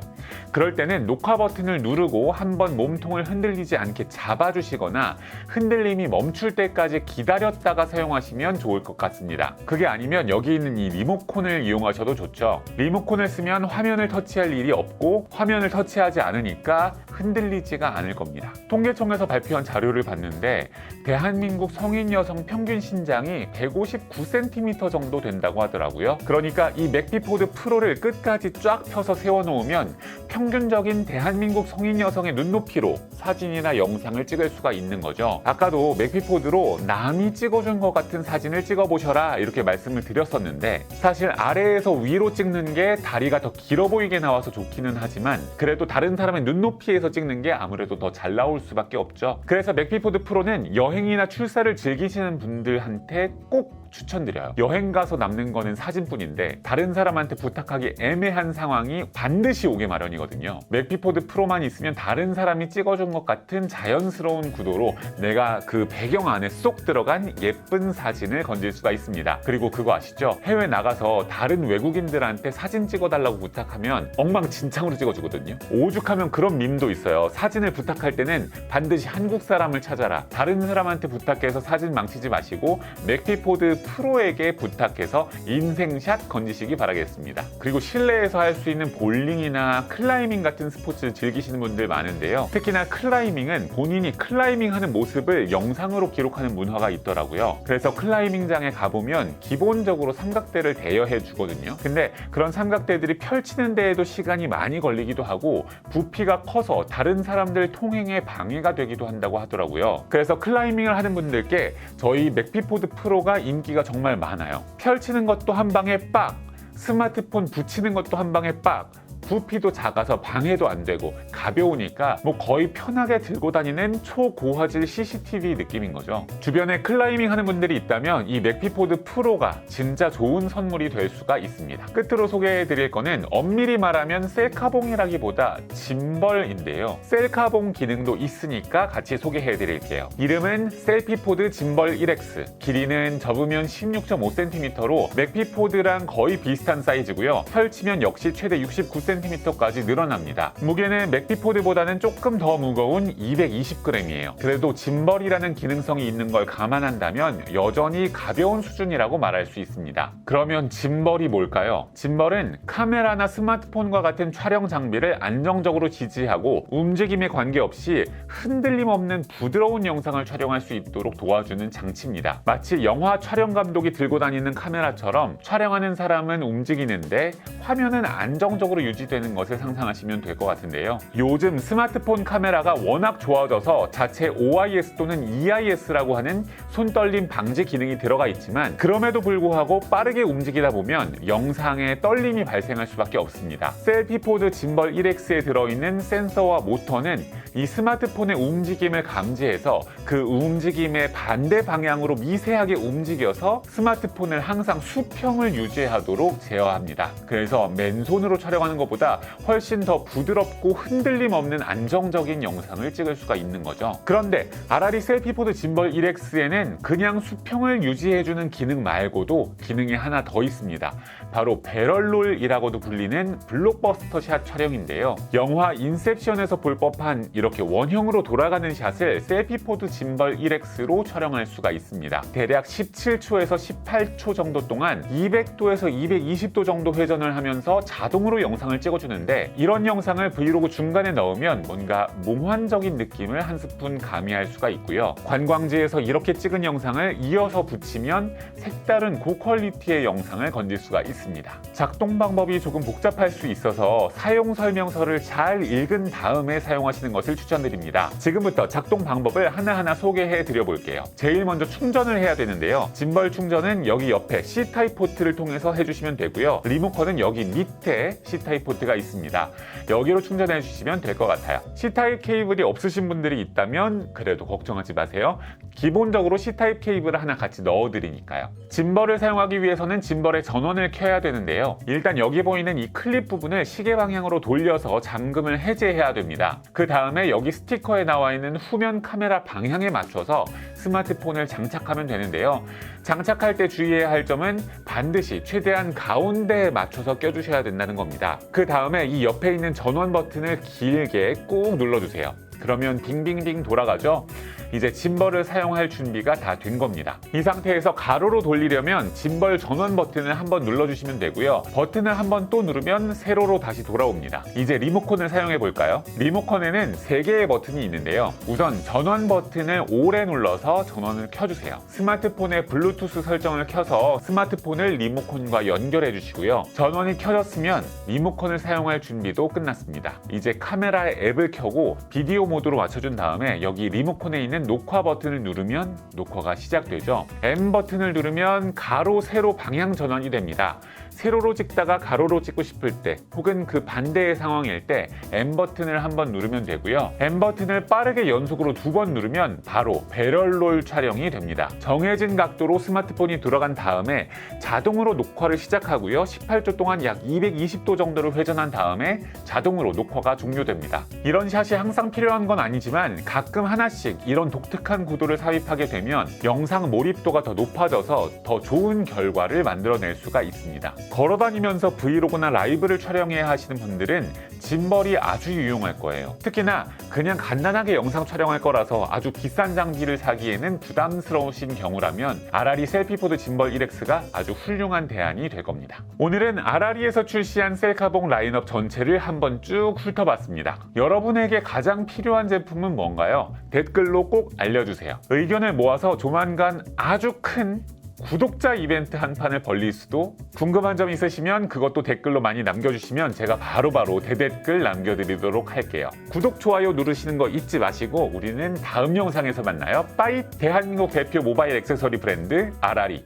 그럴 때는 녹화 버튼을 누르고 한번 몸통을 흔들리지 않게 잡아주시거나 흔들림이 멈출 때까지 기다렸다가 사용하시면 좋을 것 같습니다. 그게 아니면 여기 있는 이 리모컨을 이용하셔도 좋죠. 리모컨을 쓰면 화면을 터치할 일이 없고 화면을 터치하지 않으니까 흔들리지가 않을 겁니다. 통계청에서 발표한 자료를 봤는데 대한민국 성인 여성 평균 신장이 159cm 정도 된다고 하더라고요. 그러니까 이 맥피포드 프로를 끝까지 쫙 펴서 세워놓으면 평균적인 대한민국 성인 여성의 눈높이로 사진이나 영상을 찍을 수가 있는 거죠. 아까도 맥피포드로 남이 찍어준 것 같은 사진을 찍어보셔라 이렇게 말씀을 드렸었는데 사실 아래에서 위로 찍는 게 다리가 더 길어 보이게 나와서 좋기는 하지만 그래도 다른 사람의 눈높이에서 찍는 게 아무래도 더 잘 나올 수밖에 없죠. 그래서 맥피포드 프로는 여행이나 출사를 즐기시는 분들한테 꼭 추천드려요. 여행 가서 남는 거는 사진뿐인데 다른 사람한테 부탁하기 애매한 상황이 반드시 오게 마련이거든요. 맥피포드 프로만 있으면 다른 사람이 찍어준 것 같은 자연스러운 구도로 내가 그 배경 안에 쏙 들어간 예쁜 사진을 건질 수가 있습니다. 그리고 그거 아시죠? 해외 나가서 다른 외국인들한테 사진 찍어달라고 부탁하면 엉망진창으로 찍어주거든요. 오죽하면 그런 밈도 있어요. 사진을 부탁할 때는 반드시 한국 사람을 찾아라. 다른 사람한테 부탁해서 사진 망치지 마시고 맥피포드 프로에게 부탁해서 인생샷 건지시기 바라겠습니다. 그리고 실내에서 할 수 있는 볼링이나 클라이밍 같은 스포츠 즐기시는 분들 많은데요. 특히나 클라이밍은 본인이 클라이밍 하는 모습을 영상으로 기록하는 문화가 있더라고요. 그래서 클라이밍장에 가보면 기본적으로 삼각대를 대여해 주거든요. 근데 그런 삼각대들이 펼치는 데에도 시간이 많이 걸리기도 하고 부피가 커서 다른 사람들 통행에 방해가 되기도 한다고 하더라고요. 그래서 클라이밍을 하는 분들께 저희 맥피포드 프로가 인기가 정말 많아요. 펼치는 것도 한 방에 빡! 스마트폰 붙이는 것도 한 방에 빡! 부피도 작아서 방해도 안 되고 가벼우니까 뭐 거의 편하게 들고 다니는 초고화질 CCTV 느낌인 거죠. 주변에 클라이밍 하는 분들이 있다면 이 맥피포드 프로가 진짜 좋은 선물이 될 수가 있습니다. 끝으로 소개해 드릴 거는 엄밀히 말하면 셀카봉이라기보다 짐벌인데요. 셀카봉 기능도 있으니까 같이 소개해 드릴게요. 이름은 셀피포드 짐벌 1X, 길이는 접으면 16.5cm로 맥피포드랑 거의 비슷한 사이즈고요. 펼치면 역시 최대 69cm까지 늘어납니다. 무게는 맥피포드보다는 조금 더 무거운 220g이에요. 그래도 짐벌이라는 기능성이 있는 걸 감안한다면 여전히 가벼운 수준이라고 말할 수 있습니다. 그러면 짐벌이 뭘까요? 짐벌은 카메라나 스마트폰과 같은 촬영 장비를 안정적으로 지지하고 움직임에 관계없이 흔들림 없는 부드러운 영상을 촬영할 수 있도록 도와주는 장치입니다. 마치 영화 촬영 감독이 들고 다니는 카메라처럼 촬영하는 사람은 움직이는데 화면은 안정적으로 유지되는 것을 상상하시면 될 것 같은데요. 요즘 스마트폰 카메라가 워낙 좋아져서 자체 OIS 또는 EIS라고 하는 손떨림 방지 기능이 들어가 있지만 그럼에도 불구하고 빠르게 움직이다 보면 영상에 떨림이 발생할 수밖에 없습니다. 셀피포드 짐벌 1X에 들어있는 센서와 모터는 이 스마트폰의 움직임을 감지해서 그 움직임의 반대 방향으로 미세하게 움직여서 스마트폰을 항상 수평을 유지하도록 제어합니다. 그래서 맨손으로 촬영하는 것보다 훨씬 더 부드럽고 흔들림 없는 안정적인 영상을 찍을 수가 있는 거죠. 그런데 아라리 셀피포드 짐벌 1X에는 그냥 수평을 유지해주는 기능 말고도 기능이 하나 더 있습니다. 바로 배럴롤이라고도 불리는 블록버스터 샷 촬영인데요. 영화 인셉션에서 볼 법한 이렇게 원형으로 돌아가는 샷을 셀피포드 짐벌 1X로 촬영할 수가 있습니다. 대략 17초에서 18초 정도 동안 200도에서 220도 정도 회전을 하면서 자동으로 영상을 찍어주는데 이런 영상을 브이로그 중간에 넣으면 뭔가 몽환적인 느낌을 한 스푼 가미할 수가 있고요. 관광지에서 이렇게 찍은 영상을 이어서 붙이면 색다른 고퀄리티의 영상을 건질 수가 있습니다. 작동 방법이 조금 복잡할 수 있어서 사용 설명서를 잘 읽은 다음에 사용하시는 것을 추천드립니다. 지금부터 작동 방법을 하나하나 소개해 드려 볼게요. 제일 먼저 충전을 해야 되는데요. 짐벌 충전은 여기 옆에 C타입 포트를 통해서 해주시면 되고요. 리모컨은 여기 밑에 C타입 포트가 있습니다. 여기로 충전해 주시면 될 것 같아요. C타입 케이블이 없으신 분들이 있다면 그래도 걱정하지 마세요. 기본적으로 C타입 케이블을 하나 같이 넣어 드리니까요. 짐벌을 사용하기 위해서는 짐벌의 전원을 켜야 되는데요. 일단 여기 보이는 이 클립 부분을 시계 방향으로 돌려서 잠금을 해제해야 됩니다. 그 다음에 여기 스티커에 나와 있는 후면 카메라 방향에 맞춰서 스마트폰을 장착하면 되는데요. 장착할 때 주의해야 할 점은 반드시 최대한 가운데에 맞춰서 껴주셔야 된다는 겁니다. 그 다음에 이 옆에 있는 전원 버튼을 길게 꾹 눌러주세요. 그러면 빙빙빙 돌아가죠. 이제 짐벌을 사용할 준비가 다 된 겁니다. 이 상태에서 가로로 돌리려면 짐벌 전원 버튼을 한번 눌러주시면 되고요. 버튼을 한번 또 누르면 세로로 다시 돌아옵니다. 이제 리모컨을 사용해 볼까요? 리모컨에는 3개의 버튼이 있는데요. 우선 전원 버튼을 오래 눌러서 전원을 켜주세요. 스마트폰의 블루투스 설정을 켜서 스마트폰을 리모컨과 연결해 주시고요. 전원이 켜졌으면 리모컨을 사용할 준비도 끝났습니다. 이제 카메라의 앱을 켜고 비디오 모드로 맞춰준 다음에 여기 리모컨에 있는 녹화 버튼을 누르면 녹화가 시작되죠. M 버튼을 누르면 가로, 세로 방향 전환이 됩니다. 세로로 찍다가 가로로 찍고 싶을 때 혹은 그 반대의 상황일 때 M 버튼을 한번 누르면 되고요. M 버튼을 빠르게 연속으로 2번 누르면 바로 배럴롤 촬영이 됩니다. 정해진 각도로 스마트폰이 돌아간 다음에 자동으로 녹화를 시작하고요. 18초 동안 약 220도 정도를 회전한 다음에 자동으로 녹화가 종료됩니다. 이런 샷이 항상 필요한 건 아니지만 가끔 하나씩 이런 독특한 구도를 삽입하게 되면 영상 몰입도가 더 높아져서 더 좋은 결과를 만들어낼 수가 있습니다. 걸어다니면서 브이로그나 라이브를 촬영해야 하시는 분들은 짐벌이 아주 유용할 거예요. 특히나 그냥 간단하게 영상 촬영할 거라서 아주 비싼 장비를 사기에는 부담스러우신 경우라면 아라리 셀피포드 짐벌 1X가 아주 훌륭한 대안이 될 겁니다. 오늘은 아라리에서 출시한 셀카봉 라인업 전체를 한번 쭉 훑어봤습니다. 여러분에게 가장 필요한 제품은 뭔가요? 댓글로 꼭 알려주세요. 의견을 모아서 조만간 아주 큰 구독자 이벤트 한 판을 벌릴 수도. 궁금한 점 있으시면 그것도 댓글로 많이 남겨주시면 제가 바로바로 대댓글 남겨드리도록 할게요. 구독, 좋아요 누르시는 거 잊지 마시고 우리는 다음 영상에서 만나요. 빠이! 대한민국 대표 모바일 액세서리 브랜드 아라리.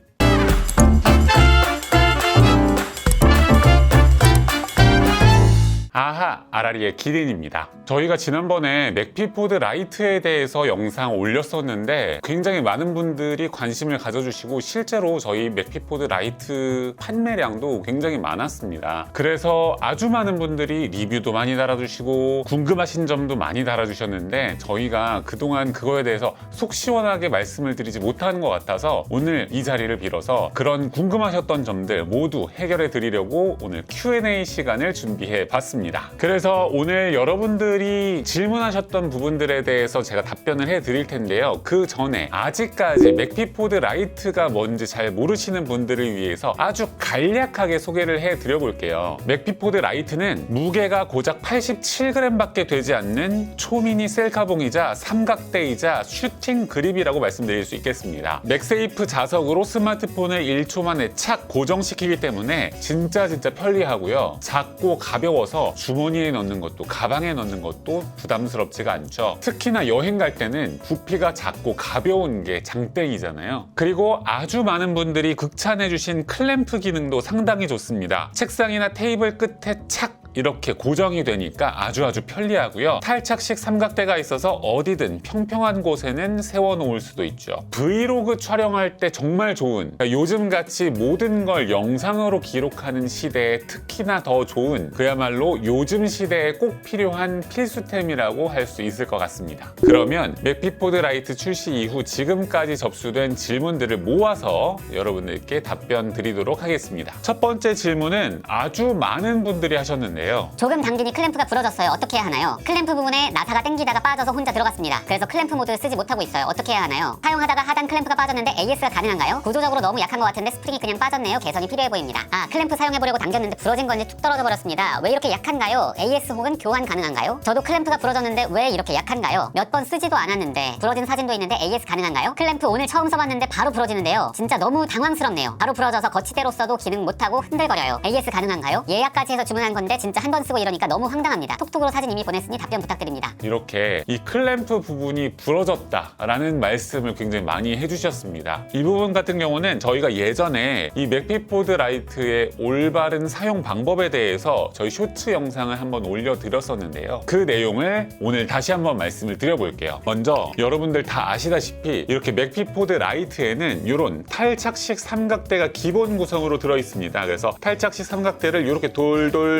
아하, 아라리의 기린입니다. 저희가 지난번에 맥피포드 라이트에 대해서 영상 올렸었는데 굉장히 많은 분들이 관심을 가져주시고 실제로 저희 맥피포드 라이트 판매량도 굉장히 많았습니다. 그래서 아주 많은 분들이 리뷰도 많이 달아주시고 궁금하신 점도 많이 달아주셨는데 저희가 그동안 그거에 대해서 속 시원하게 말씀을 드리지 못하는 것 같아서 오늘 이 자리를 빌어서 그런 궁금하셨던 점들 모두 해결해 드리려고 오늘 Q&A 시간을 준비해 봤습니다. 그래서 오늘 여러분들이 질문하셨던 부분들에 대해서 제가 답변을 해 드릴 텐데요. 그 전에 아직까지 맥피포드 라이트가 뭔지 잘 모르시는 분들을 위해서 아주 간략하게 소개를 해 드려 볼게요. 맥피포드 라이트는 무게가 고작 87g 밖에 되지 않는 초미니 셀카봉이자 삼각대이자 슈팅 그립이라고 말씀드릴 수 있겠습니다. 맥세이프 자석으로 스마트폰을 1초 만에 착 고정시키기 때문에 진짜 편리하고요. 작고 가벼워서 주머니에 넣는 것도 가방에 넣는 것도 부담스럽지가 않죠. 특히나 여행 갈 때는 부피가 작고 가벼운 게 장땡이잖아요. 그리고 아주 많은 분들이 극찬해주신 클램프 기능도 상당히 좋습니다. 책상이나 테이블 끝에 착 이렇게 고정이 되니까 아주 편리하고요. 탈착식 삼각대가 있어서 어디든 평평한 곳에는 세워놓을 수도 있죠. 브이로그 촬영할 때 정말 좋은, 그러니까 요즘같이 모든 걸 영상으로 기록하는 시대에 특히나 더 좋은, 그야말로 요즘 시대에 꼭 필요한 필수템이라고 할 수 있을 것 같습니다. 그러면 맥피포드 라이트 출시 이후 지금까지 접수된 질문들을 모아서 여러분들께 답변 드리도록 하겠습니다. 첫 번째 질문은 아주 많은 분들이 하셨는데요. 조금 당기니 클램프가 부러졌어요. 어떻게 해야 하나요? 클램프 부분에 나사가 당기다가 빠져서 혼자 들어갔습니다. 그래서 클램프 모드 쓰지 못하고 있어요. 어떻게 해야 하나요? 사용하다가 하단 클램프가 빠졌는데 AS가 가능한가요? 구조적으로 너무 약한 것 같은데 스프링이 그냥 빠졌네요. 개선이 필요해 보입니다. 아, 클램프 사용해보려고 당겼는데 부러진 건지 툭 떨어져 버렸습니다. 왜 이렇게 약한가요? AS 혹은 교환 가능한가요? 저도 클램프가 부러졌는데 왜 이렇게 약한가요? 몇 번 쓰지도 않았는데 부러진 사진도 있는데 AS 가능한가요? 클램프 오늘 처음 써봤는데 바로 부러지는데요. 진짜 너무 당황스럽네요. 바로 부러져서 거치대로 써도 기능 못하고 흔들거려요. AS 가능한가요? 예약까지 해서 주문한 건데 진짜 한 번 쓰고 이러니까 너무 황당합니다. 톡톡으로 사진 이미 보냈으니 답변 부탁드립니다. 이렇게 이 클램프 부분이 부러졌다라는 말씀을 굉장히 많이 해주셨습니다. 이 부분 같은 경우는 저희가 예전에 이 맥피포드 라이트의 올바른 사용 방법에 대해서 저희 쇼츠 영상을 한번 올려드렸었는데요. 그 내용을 오늘 다시 한번 말씀을 드려볼게요. 먼저 여러분들 다 아시다시피 이렇게 맥피포드 라이트에는 이런 탈착식 삼각대가 기본 구성으로 들어있습니다. 그래서 탈착식 삼각대를 이렇게 돌돌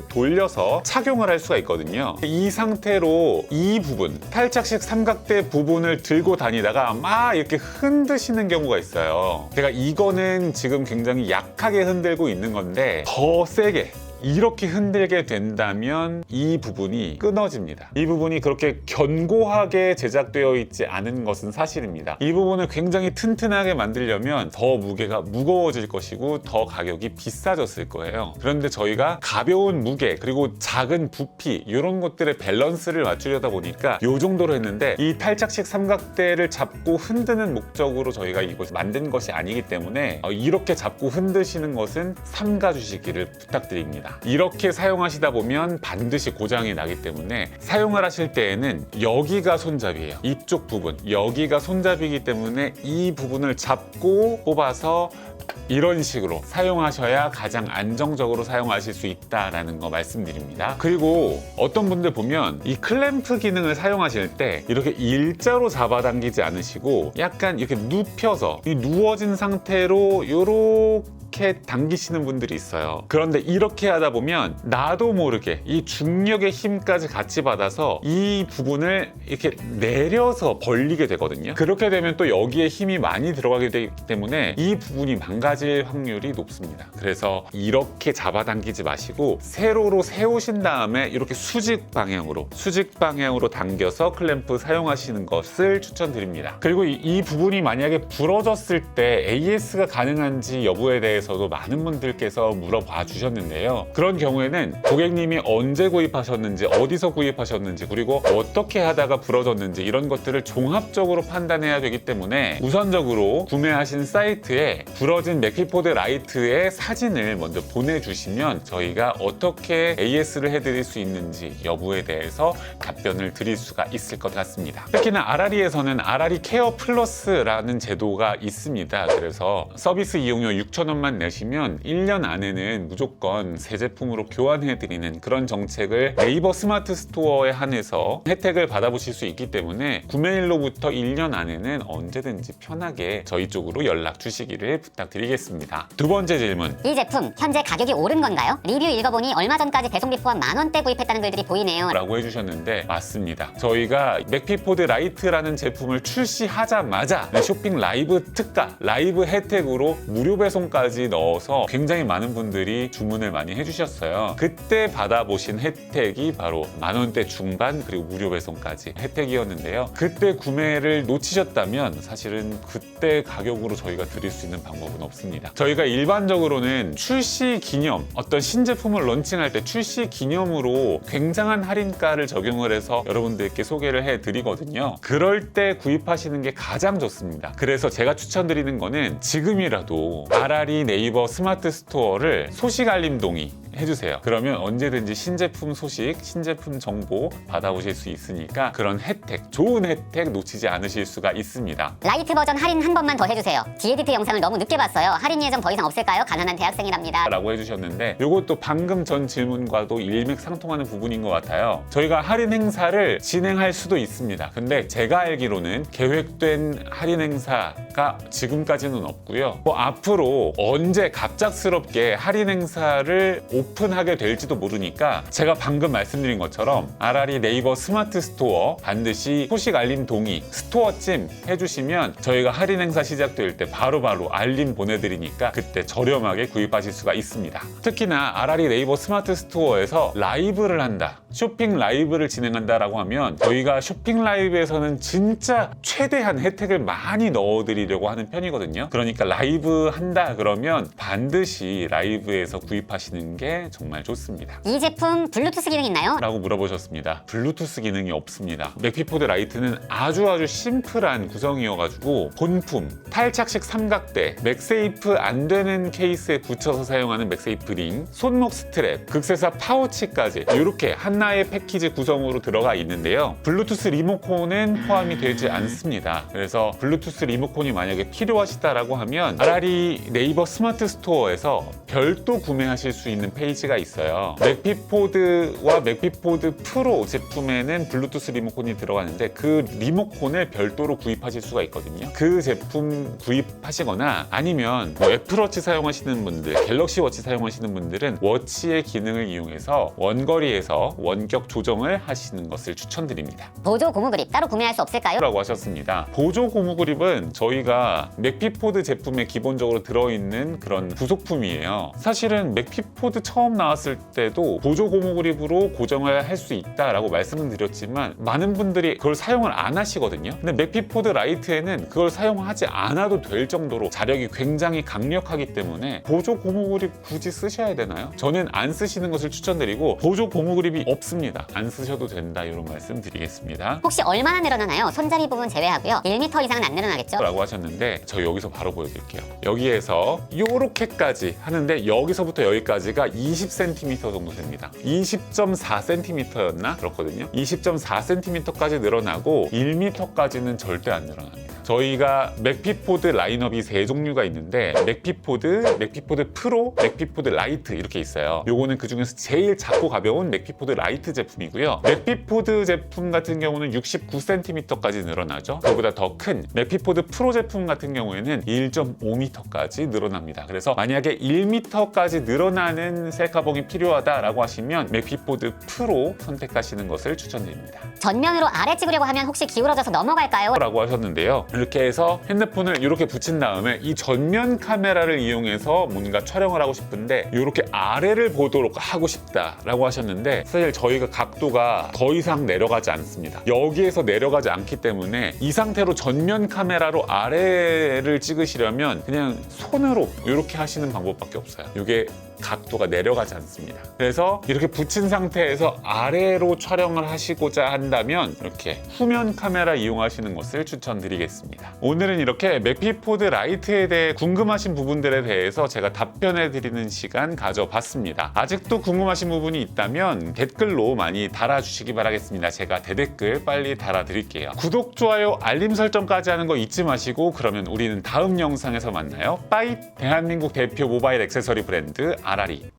돌려서 착용을 할 수가 있거든요. 이 상태로 이 부분, 탈착식 삼각대 부분을 들고 다니다가 막 이렇게 흔드시는 경우가 있어요. 제가 이거는 지금 굉장히 약하게 흔들고 있는 건데 더 세게 이렇게 흔들게 된다면 이 부분이 끊어집니다. 이 부분이 그렇게 견고하게 제작되어 있지 않은 것은 사실입니다. 이 부분을 굉장히 튼튼하게 만들려면 더 무게가 무거워질 것이고 더 가격이 비싸졌을 거예요. 그런데 저희가 가벼운 무게 그리고 작은 부피 이런 것들의 밸런스를 맞추려다 보니까 이 정도로 했는데 이 탈착식 삼각대를 잡고 흔드는 목적으로 저희가 이것을 만든 것이 아니기 때문에 이렇게 잡고 흔드시는 것은 삼가주시기를 부탁드립니다. 이렇게 사용하시다 보면 반드시 고장이 나기 때문에 사용을 하실 때에는 여기가 손잡이에요. 이쪽 부분 여기가 손잡이기 때문에 이 부분을 잡고 뽑아서 이런 식으로 사용하셔야 가장 안정적으로 사용하실 수 있다라는 거 말씀드립니다. 그리고 어떤 분들 보면 이 클램프 기능을 사용하실 때 이렇게 일자로 잡아당기지 않으시고 약간 이렇게 눕혀서 이 누워진 상태로 이렇게 당기시는 분들이 있어요. 그런데 이렇게 하다 보면 나도 모르게 이 중력의 힘까지 같이 받아서 이 부분을 이렇게 내려서 벌리게 되거든요. 그렇게 되면 또 여기에 힘이 많이 들어가게 되기 때문에 이 부분이 망가질 확률이 높습니다. 그래서 이렇게 잡아당기지 마시고 세로로 세우신 다음에 이렇게 수직 방향으로 당겨서 클램프 사용하시는 것을 추천드립니다. 그리고 이 부분이 만약에 부러졌을 때 AS가 가능한지 여부에 대해서도 많은 분들께서 물어봐 주셨는데요. 그런 경우에는 고객님이 언제 구입하셨는지, 어디서 구입하셨는지, 그리고 어떻게 하다가 부러졌는지 이런 것들을 종합적으로 판단해야 되기 때문에 우선적으로 구매하신 사이트에 부러진 맥피포드 라이트의 사진을 먼저 보내주시면 저희가 어떻게 AS를 해드릴 수 있는지 여부에 대해서 답변을 드릴 수가 있을 것 같습니다. 특히나 아라리에서는 아라리 케어 플러스라는 제도가 있습니다. 그래서 서비스 이용료 6,000원만 내시면 1년 안에는 무조건 새 제품으로 교환해드리는 그런 정책을 네이버 스마트 스토어에 한해서 혜택을 받아보실 수 있기 때문에 구매일로부터 1년 안에는 언제든지 편하게 저희 쪽으로 연락 주시기를 부탁드리겠습니다. 두 번째 질문. 이 제품 현재 가격이 오른 건가요? 리뷰 읽어보니 얼마 전까지 배송비 포함 10,000원대 구입했다는 글들이 보이네요. 라고 해주셨는데 맞습니다. 저희가 맥피포드 라이트라는 제품을 출시하자마자 쇼핑 라이브 특가, 라이브 혜택으로 무료 배송까지 넣어서 굉장히 많은 분들이 주문을 많이 해주셨어요. 그때 받아보신 혜택이 바로 10,000원대 중반 그리고 무료 배송까지 혜택이었는데요. 그때 구매를 놓치셨다면 사실은 그때 가격으로 저희가 드릴 수 있는 방법은 없습니다. 저희가 일반적으로는 출시 기념, 어떤 신제품을 런칭할 때 출시 기념으로 굉장한 할인가를 적용을 해서 여러분들께 소개를 해드리거든요. 그럴 때 구입하시는 게 가장 좋습니다. 그래서 제가 추천드리는 거는 지금이라도 아라리 네이버 스마트 스토어를 소식 알림 동의 해주세요. 그러면 언제든지 신제품 소식, 신제품 정보 받아보실 수 있으니까 그런 혜택, 좋은 혜택 놓치지 않으실 수가 있습니다. 라이트 버전 할인 한 번만 더 해주세요. 디에디트 영상을 너무 늦게 봤어요. 할인 예정 더 이상 없을까요? 가난한 대학생이랍니다. 라고 해주셨는데 이것도 방금 전 질문과도 일맥상통하는 부분인 것 같아요. 저희가 할인 행사를 진행할 수도 있습니다. 근데 제가 알기로는 계획된 할인 행사가 지금까지는 없고요. 앞으로 언제 갑작스럽게 할인 행사를 오픈하게 될지도 모르니까 제가 방금 말씀드린 것처럼 아라리 네이버 스마트 스토어 반드시 소식 알림 동의 스토어찜 해주시면 저희가 할인 행사 시작될 때 바로바로 알림 보내드리니까 그때 저렴하게 구입하실 수가 있습니다. 특히나 아라리 네이버 스마트 스토어에서 라이브를 한다, 쇼핑 라이브를 진행한다라고 하면 저희가 쇼핑 라이브에서는 진짜 최대한 혜택을 많이 넣어드리려고 하는 편이거든요. 그러니까 라이브 한다 그러면 반드시 라이브에서 구입하시는 게 정말 좋습니다. 이 제품 블루투스 기능 있나요? 라고 물어보셨습니다. 블루투스 기능이 없습니다. 맥피포드 라이트는 아주 심플한 구성이어가지고 본품, 탈착식 삼각대, 맥세이프 안 되는 케이스에 붙여서 사용하는 맥세이프 링, 손목 스트랩, 극세사 파우치까지 이렇게 하나의 패키지 구성으로 들어가 있는데요. 블루투스 리모컨은 포함이 되지 않습니다. 그래서 블루투스 리모컨이 만약에 필요하시다라고 하면 아라리 네이버 스마트 스토어에서 별도 구매하실 수 있는 페이지가 있어요. 맥피포드와 맥피포드 프로 제품에는 블루투스 리모컨이 들어가는데 그 리모컨을 별도로 구입하실 수가 있거든요. 그 제품 구입하시거나 아니면 애플워치 사용하시는 분들, 갤럭시워치 사용하시는 분들은 워치의 기능을 이용해서 원거리에서 원격 조정을 하시는 것을 추천드립니다. 보조 고무 그립 따로 구매할 수 없을까요? 라고 하셨습니다. 보조 고무 그립은 저희가 맥피포드 제품에 기본적으로 들어있는 그런 부속품이에요. 사실은 맥피포드 처음 나왔을 때도 보조 고무 그립으로 고정을 할 수 있다라고 말씀을 드렸지만 많은 분들이 그걸 사용을 안 하시거든요. 근데 맥피포드 라이트에는 그걸 사용하지 않아도 될 정도로 자력이 굉장히 강력하기 때문에 보조 고무 그립 굳이 쓰셔야 되나요? 저는 안 쓰시는 것을 추천드리고 보조 고무 그립이 없습니다. 안 쓰셔도 된다 이런 말씀 드리겠습니다. 혹시 얼마나 늘어나나요? 손잡이 부분 제외하고요. 1m 이상은 안 늘어나겠죠? 라고 하셨는데 저 여기서 바로 보여드릴게요. 여기에서 요렇게까지 하는데 여기서부터 여기까지가 20cm 정도 됩니다. 20.4cm였나? 그렇거든요. 20.4cm까지 늘어나고 1m까지는 절대 안 늘어납니다. 저희가 맥피포드 라인업이 세 종류가 있는데 맥피포드, 맥피포드 프로, 맥피포드 라이트 이렇게 있어요. 요거는 그 중에서 제일 작고 가벼운 맥피포드 라이트 제품이고요. 맥피포드 제품 같은 경우는 69cm까지 늘어나죠. 그보다 더 큰 맥피포드 프로 제품 같은 경우에는 1.5m까지 늘어납니다. 그래서 만약에 1m까지 늘어나는 셀카봉이 필요하다라고 하시면 맥피포드 프로 선택하시는 것을 추천드립니다. 전면으로 아래 찍으려고 하면 혹시 기울어져서 넘어갈까요? 라고 하셨는데요. 이렇게 해서 핸드폰을 이렇게 붙인 다음에 이 전면 카메라를 이용해서 뭔가 촬영을 하고 싶은데 이렇게 아래를 보도록 하고 싶다라고 하셨는데 사실 저희가 각도가 더 이상 내려가지 않습니다. 여기에서 내려가지 않기 때문에 이 상태로 전면 카메라로 아래를 찍으시려면 그냥 손으로 이렇게 하시는 방법밖에 없어요. 이게 각도가 내려가지 않습니다. 그래서 이렇게 붙인 상태에서 아래로 촬영을 하시고자 한다면 이렇게 후면 카메라 이용하시는 것을 추천드리겠습니다. 오늘은 이렇게 맥피포드 라이트에 대해 궁금하신 부분들에 대해서 제가 답변해 드리는 시간 가져봤습니다. 아직도 궁금하신 부분이 있다면 댓글로 많이 달아주시기 바라겠습니다. 제가 대댓글 빨리 달아드릴게요. 구독, 좋아요, 알림 설정까지 하는 거 잊지 마시고 그러면 우리는 다음 영상에서 만나요. 빠이! 대한민국 대표 모바일 액세서리 브랜드 아라리.